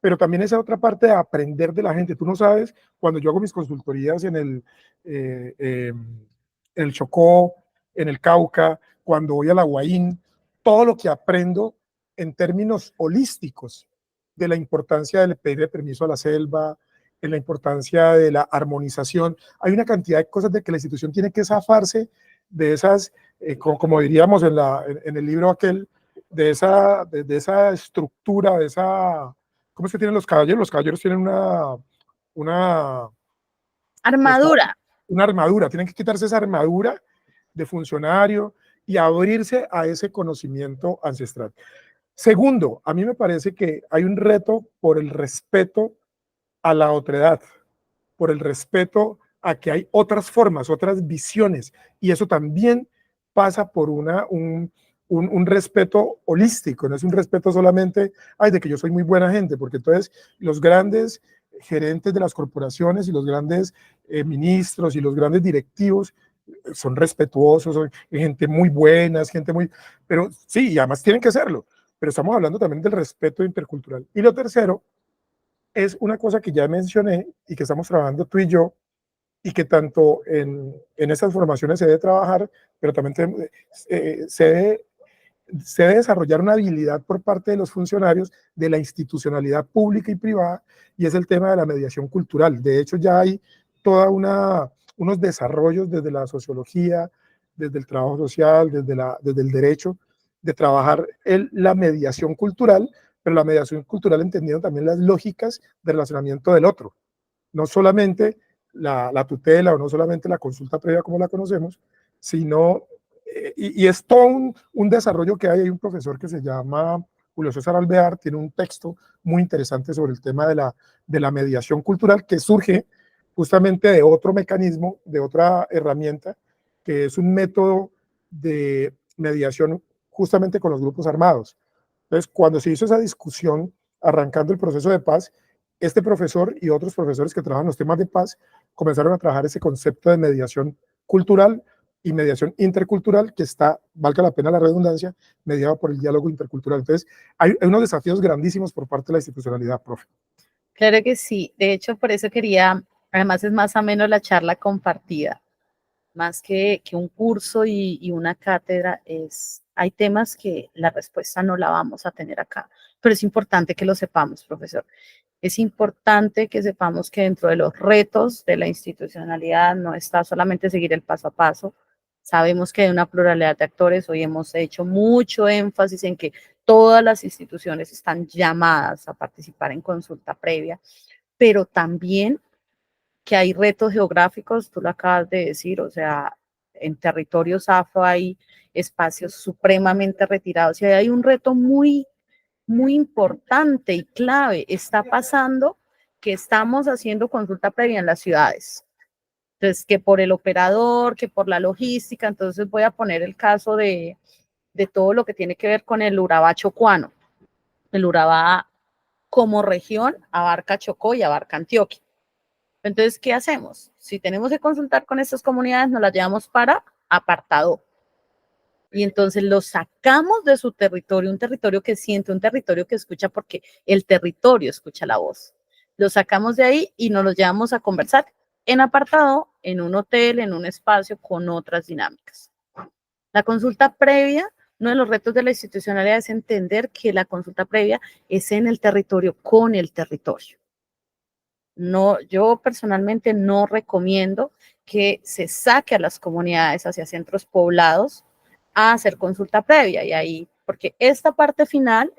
pero también esa otra parte de aprender de la gente. Tú no sabes, cuando yo hago mis consultorías en el Chocó, en el Cauca, cuando voy a la Guaín, todo lo que aprendo en términos holísticos de la importancia de pedirle permiso a la selva, en la importancia de la armonización. Hay una cantidad de cosas de que la institución tiene que zafarse de esas, como diríamos en el libro aquel, de esa estructura, de esa... ¿Cómo es que tienen los caballeros? Los caballeros tienen una armadura. Una armadura. Tienen que quitarse esa armadura de funcionario y abrirse a ese conocimiento ancestral. Segundo, a mí me parece que hay un reto por el respeto a la otredad, por el respeto a que hay otras formas, otras visiones, y eso también pasa por un respeto holístico, no es un respeto solamente, ay, de que yo soy muy buena gente, porque entonces los grandes gerentes de las corporaciones y los grandes ministros y los grandes directivos son respetuosos, son gente muy buena, es gente muy... Pero sí, y además tienen que serlo, pero estamos hablando también del respeto intercultural. Y lo tercero es una cosa que ya mencioné y que estamos trabajando tú y yo, y que tanto en estas formaciones se debe trabajar, pero también se debe desarrollar una habilidad por parte de los funcionarios de la institucionalidad pública y privada, y es el tema de la mediación cultural. De hecho, ya hay toda unos desarrollos desde la sociología, desde el trabajo social, desde el derecho, de trabajar la mediación cultural, pero la mediación cultural entendiendo también las lógicas de relacionamiento del otro. No solamente la tutela o no solamente la consulta previa como la conocemos, sino, y es todo un desarrollo que hay. Hay un profesor que se llama Julio César Alvear, tiene un texto muy interesante sobre el tema de la mediación cultural, que surge justamente de otro mecanismo, de otra herramienta, que es un método de mediación justamente con los grupos armados. Entonces, cuando se hizo esa discusión arrancando el proceso de paz, este profesor y otros profesores que trabajan los temas de paz comenzaron a trabajar ese concepto de mediación cultural y mediación intercultural, que está, valga la pena la redundancia, mediado por el diálogo intercultural. Entonces, hay unos desafíos grandísimos por parte de la institucionalidad, profe. Claro que sí. De hecho, por eso quería, además es más ameno la charla compartida, más que un curso y una cátedra, hay temas que la respuesta no la vamos a tener acá, pero es importante que lo sepamos, profesor. Es importante que sepamos que dentro de los retos de la institucionalidad no está solamente seguir el paso a paso. Sabemos que hay una pluralidad de actores. Hoy hemos hecho mucho énfasis en que todas las instituciones están llamadas a participar en consulta previa, pero también que hay retos geográficos, tú lo acabas de decir, o sea, en territorios afro hay espacios supremamente retirados y hay un reto muy importante y clave. Está pasando que estamos haciendo consulta previa en las ciudades. Entonces, que por el operador, que por la logística. Entonces voy a poner el caso de todo lo que tiene que ver con el Urabá chocuano. El Urabá como región abarca Chocó y abarca Antioquia. Entonces, ¿qué hacemos? Si tenemos que consultar con estas comunidades, nos las llevamos para apartado. Y entonces los sacamos de su territorio, un territorio que siente, un territorio que escucha, porque el territorio escucha la voz. Los sacamos de ahí y nos los llevamos a conversar en apartado, en un hotel, en un espacio, con otras dinámicas. La consulta previa, uno de los retos de la institucionalidad es entender que la consulta previa es en el territorio, con el territorio. No, yo personalmente no recomiendo que se saque a las comunidades hacia centros poblados a hacer consulta previa. Y ahí, porque esta parte final,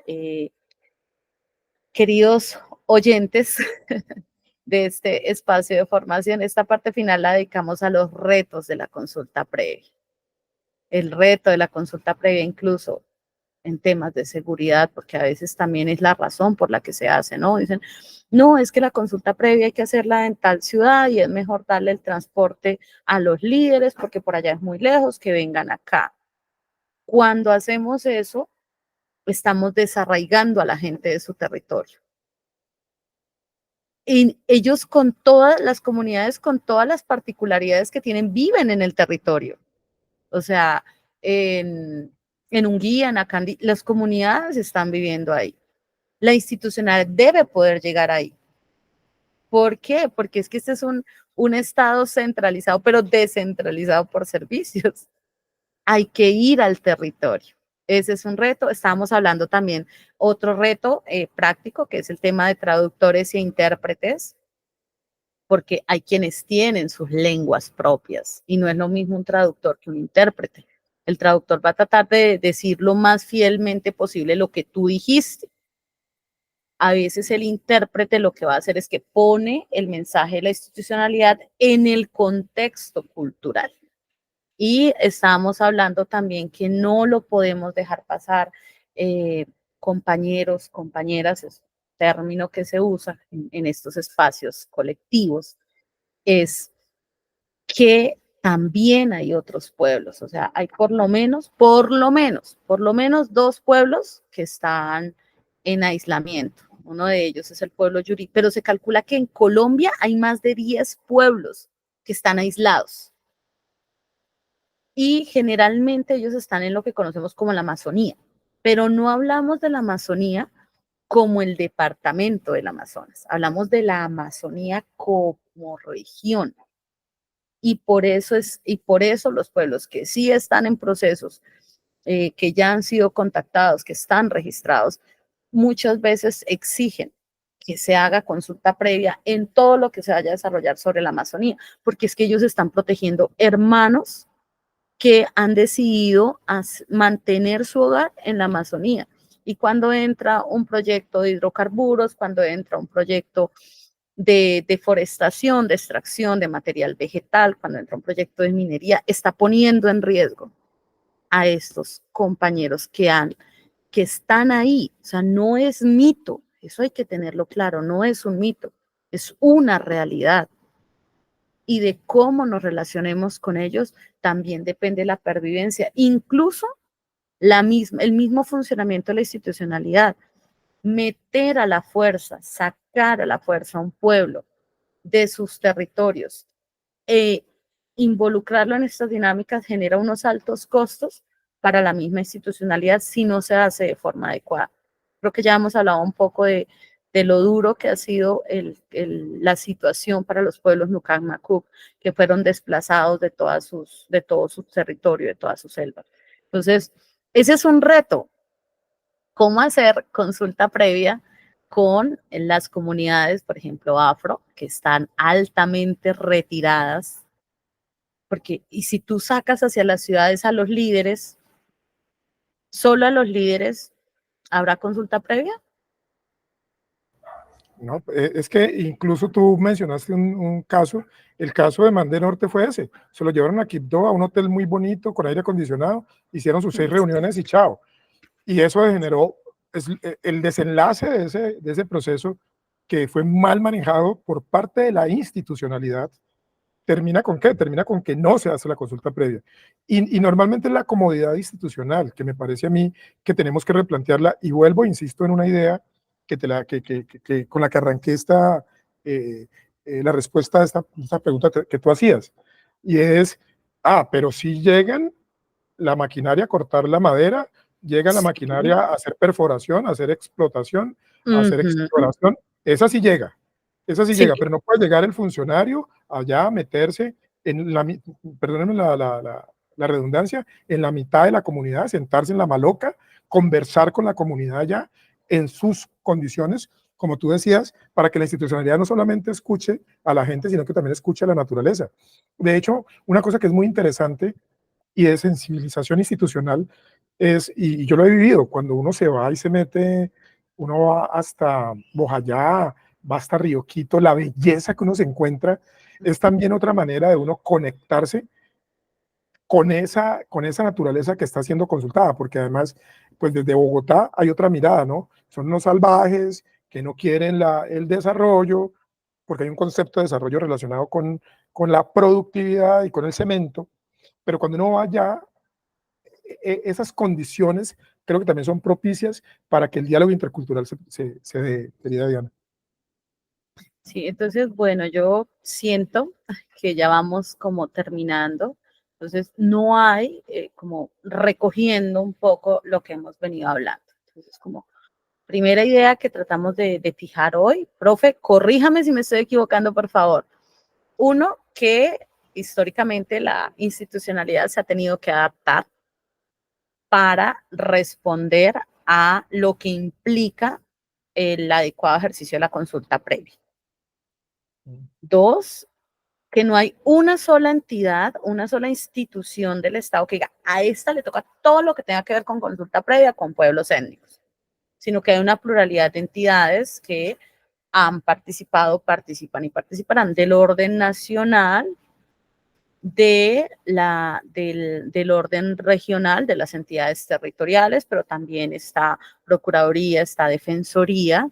queridos oyentes de este espacio de formación, esta parte final la dedicamos a los retos de la consulta previa. El reto de la consulta previa incluso en temas de seguridad, porque a veces también es la razón por la que se hace, ¿no? Dicen, no, es que la consulta previa hay que hacerla en tal ciudad y es mejor darle el transporte a los líderes porque por allá es muy lejos, que vengan acá. Cuando hacemos eso, estamos desarraigando a la gente de su territorio. Y ellos con todas las comunidades, con todas las particularidades que tienen, viven en el territorio. O sea, en Unguía, en Acandí, las comunidades están viviendo ahí. La institucional debe poder llegar ahí. ¿Por qué? Porque es que este es un estado centralizado, pero descentralizado por servicios. Hay que ir al territorio. Ese es un reto. Estábamos hablando también otro reto práctico, que es el tema de traductores e intérpretes, porque hay quienes tienen sus lenguas propias y no es lo mismo un traductor que un intérprete. El traductor va a tratar de decir lo más fielmente posible lo que tú dijiste. A veces el intérprete lo que va a hacer es que pone el mensaje de la institucionalidad en el contexto cultural. Y estábamos hablando también que no lo podemos dejar pasar, compañeros, compañeras, es un término que se usa en estos espacios colectivos, es que también hay otros pueblos, o sea, hay por lo menos 2 pueblos que están en aislamiento. Uno de ellos es el pueblo Yuri, pero se calcula que en Colombia hay más de 10 pueblos que están aislados. Y generalmente ellos están en lo que conocemos como la Amazonía, pero no hablamos de la Amazonía como el departamento del Amazonas, hablamos de la Amazonía como región. Y por eso los pueblos que sí están en procesos, que ya han sido contactados, que están registrados, muchas veces exigen que se haga consulta previa en todo lo que se vaya a desarrollar sobre la Amazonía, porque es que ellos están protegiendo hermanos que han decidido mantener su hogar en la Amazonía. Y cuando entra un proyecto de hidrocarburos, cuando entra un proyecto de deforestación, de extracción de material vegetal, cuando entra un proyecto de minería, está poniendo en riesgo a estos compañeros que están ahí. O sea, no es mito, eso hay que tenerlo claro, no es un mito, es una realidad. Y de cómo nos relacionemos con ellos también depende la pervivencia, incluso el mismo funcionamiento de la institucionalidad. Meter a la fuerza, sacar a la fuerza a un pueblo de sus territorios, involucrarlo en estas dinámicas genera unos altos costos para la misma institucionalidad si no se hace de forma adecuada. Creo que ya hemos hablado un poco de lo duro que ha sido la situación para los pueblos Nucamacuc, que fueron desplazados de todo su territorio, de toda su selva. Entonces, ese es un reto. ¿Cómo hacer consulta previa con las comunidades, por ejemplo, afro, que están altamente retiradas? Porque, y si tú sacas hacia las ciudades a los líderes, solo a los líderes, ¿habrá consulta previa? No, es que incluso tú mencionaste un caso, el caso de Mandé Norte fue ese, se lo llevaron a Quibdó, a un hotel muy bonito, con aire acondicionado, hicieron sus 6 reuniones y chao. Y eso generó, el desenlace de ese proceso que fue mal manejado por parte de la institucionalidad, ¿termina con qué? Termina con que no se hace la consulta previa. Y normalmente es la comodidad institucional, que me parece a mí que tenemos que replantearla. Y vuelvo, insisto, en una idea con la que arranqué la respuesta a esta pregunta que tú hacías. Y es, pero si llegan la maquinaria a cortar la madera, llega la Sí. maquinaria a hacer perforación, a hacer explotación, a hacer Ujú. exploración, esa sí Sí, llega, pero no puede llegar el funcionario allá a meterse en perdónenme la redundancia, en la mitad de la comunidad, sentarse en la maloca, conversar con la comunidad allá en sus condiciones, como tú decías, para que la institucionalidad no solamente escuche a la gente, sino que también escuche a la naturaleza. De hecho, una cosa que es muy interesante y de sensibilización institucional y yo lo he vivido, cuando uno se va y se mete, uno va hasta Bojayá, va hasta Río Quito, la belleza que uno se encuentra es también otra manera de uno conectarse con esa naturaleza que está siendo consultada, porque además, pues desde Bogotá hay otra mirada, ¿no? Son unos salvajes que no quieren el desarrollo, porque hay un concepto de desarrollo relacionado con la productividad y con el cemento, pero cuando uno va allá, esas condiciones creo que también son propicias para que el diálogo intercultural se dé, querida Diana. sí, entonces, bueno, yo siento que ya vamos como terminando. Entonces, no hay como recogiendo un poco lo que hemos venido hablando. Entonces, como primera idea que tratamos de fijar hoy, profe, corríjame si me estoy equivocando, por favor. Uno, que históricamente la institucionalidad se ha tenido que adaptar para responder a lo que implica el adecuado ejercicio de la consulta previa. Dos, que no hay una sola entidad, una sola institución del Estado que diga, a esta le toca todo lo que tenga que ver con consulta previa con pueblos étnicos, sino que hay una pluralidad de entidades que han participado, participan y participarán del orden nacional, del orden regional, de las entidades territoriales, pero también está Procuraduría, está Defensoría,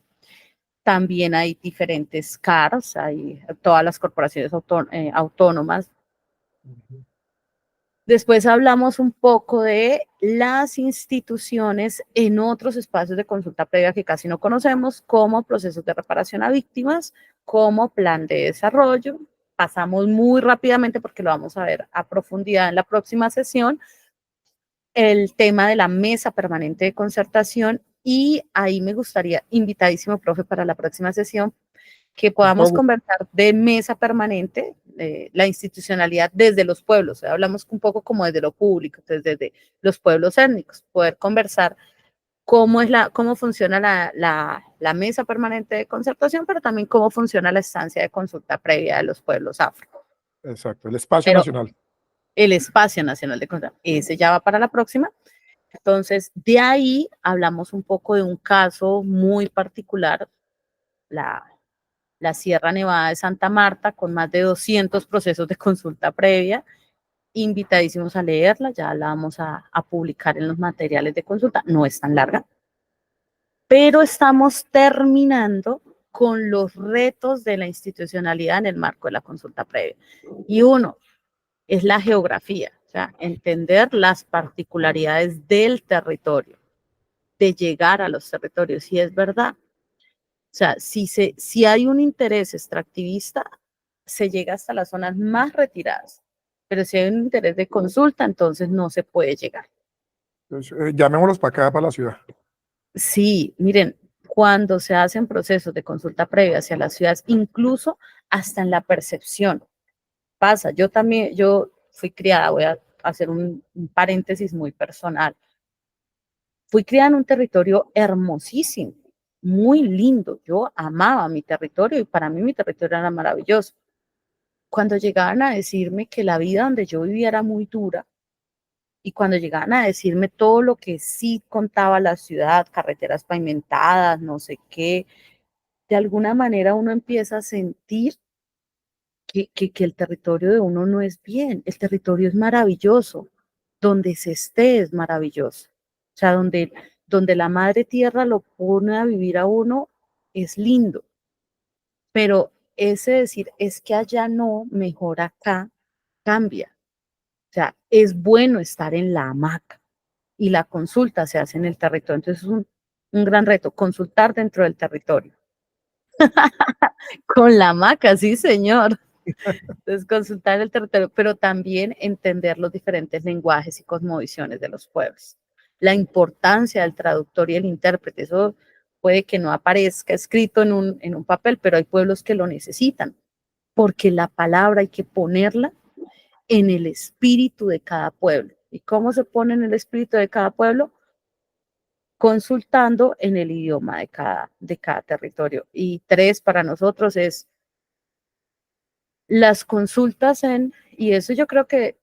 también hay diferentes CARs, hay todas las corporaciones autónomas. Después hablamos un poco de las instituciones en otros espacios de consulta previa que casi no conocemos, como procesos de reparación a víctimas, como plan de desarrollo. Pasamos muy rápidamente porque lo vamos a ver a profundidad en la próxima sesión, el tema de la mesa permanente de concertación, y ahí me gustaría, invitadísimo, profe, para la próxima sesión, que podamos conversar de mesa permanente, la institucionalidad desde los pueblos. Hablamos un poco como desde lo público, desde los pueblos étnicos, poder conversar cómo funciona la mesa permanente de concertación, pero también cómo funciona la estancia de consulta previa de los pueblos afro. Exacto, el espacio Pero nacional. el espacio nacional de consulta, ese ya va para la próxima. Entonces, de ahí hablamos un poco de un caso muy particular, la Sierra Nevada de Santa Marta, con más de 200 procesos de consulta previa. Invitadísimos a leerla, ya la vamos a publicar en los materiales de consulta, no es tan larga, pero estamos terminando con los retos de la institucionalidad en el marco de la consulta previa. Y uno es la geografía, o sea, entender las particularidades del territorio, de llegar a los territorios, si es verdad. O sea, si hay un interés extractivista, se llega hasta las zonas más retiradas, pero si hay un interés de consulta, entonces no se puede llegar. Entonces, llamémoslos para acá, para la ciudad. Sí, miren, cuando se hacen procesos de consulta previa hacia las ciudades, incluso hasta en la percepción, pasa. Yo también, yo fui criada, voy a hacer un paréntesis muy personal. Fui criada en un territorio hermosísimo, muy lindo. Yo amaba mi territorio y para mí mi territorio era maravilloso. Cuando llegaban a decirme que la vida donde yo vivía era muy dura y cuando llegaban a decirme todo lo que sí contaba la ciudad, carreteras pavimentadas, no sé qué, de alguna manera uno empieza a sentir que el territorio de uno no es bien, el territorio es maravilloso, donde se esté es maravilloso, o sea, donde la madre tierra lo pone a vivir a uno es lindo, pero ese decir, es que allá no, mejor acá, cambia. O sea, es bueno estar en la hamaca y la consulta se hace en el territorio. Entonces es un gran reto, consultar dentro del territorio. Con la hamaca, sí, señor. Entonces, consultar el territorio, pero también entender los diferentes lenguajes y cosmovisiones de los pueblos. La importancia del traductor y el intérprete, eso puede que no aparezca escrito en un papel, pero hay pueblos que lo necesitan, porque la palabra hay que ponerla en el espíritu de cada pueblo. ¿Y cómo se pone en el espíritu de cada pueblo? Consultando en el idioma de cada territorio. Y tres, para nosotros es las consultas y eso yo creo que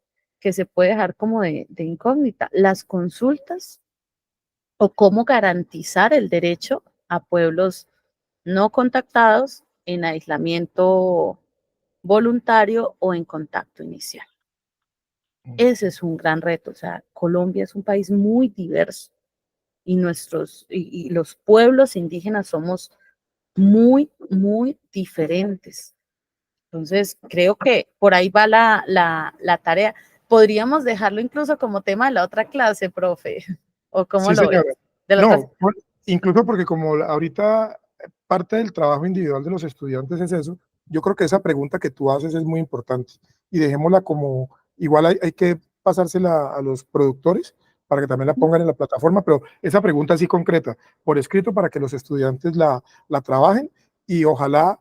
se puede dejar como de incógnita, las consultas o cómo garantizar el derecho a pueblos no contactados en aislamiento voluntario o en contacto inicial. Ese es un gran reto. O sea, Colombia es un país muy diverso y y los pueblos indígenas somos muy, muy diferentes. Entonces, creo que por ahí va la tarea. Podríamos dejarlo incluso como tema de la otra clase, profe, o cómo Sí, lo ves, señora. de la otra. No, incluso porque como ahorita parte del trabajo individual de los estudiantes es eso, yo creo que esa pregunta que tú haces es muy importante y dejémosla como, igual hay que pasársela a los productores para que también la pongan en la plataforma, pero esa pregunta así concreta, por escrito para que los estudiantes la trabajen y ojalá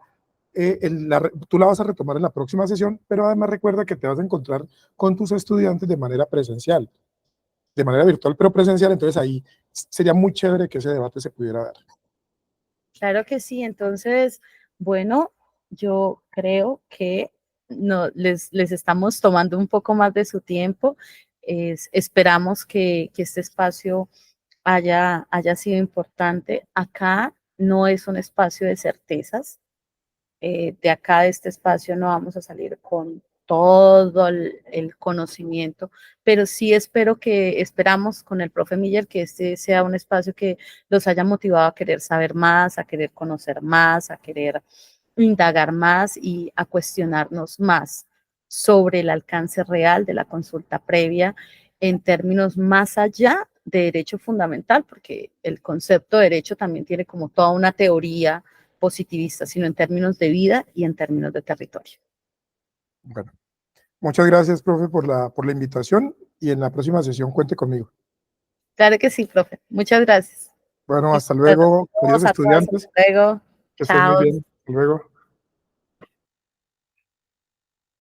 tú la vas a retomar en la próxima sesión, pero además recuerda que te vas a encontrar con tus estudiantes de manera presencial, de manera virtual, pero presencial, entonces ahí sería muy chévere que ese debate se pudiera dar. Claro que sí. Entonces, bueno, yo creo que no, les estamos tomando un poco más de su tiempo. Esperamos que este espacio haya sido importante. Acá no es un espacio de certezas. De acá, de este espacio, no vamos a salir con todo el conocimiento, pero sí esperamos con el profe Miller que este sea un espacio que los haya motivado a querer saber más, a querer conocer más, a querer indagar más y a cuestionarnos más sobre el alcance real de la consulta previa en términos más allá de derecho fundamental, porque el concepto de derecho también tiene como toda una teoría positivista, sino en términos de vida y en términos de territorio. Bueno, muchas gracias, profe, por la invitación y en la próxima sesión cuente conmigo. Claro que sí, profe. Muchas gracias. Bueno, hasta Hasta luego, queridos a todos. estudiantes, Hasta luego. que estén muy Chao. bien. Hasta luego.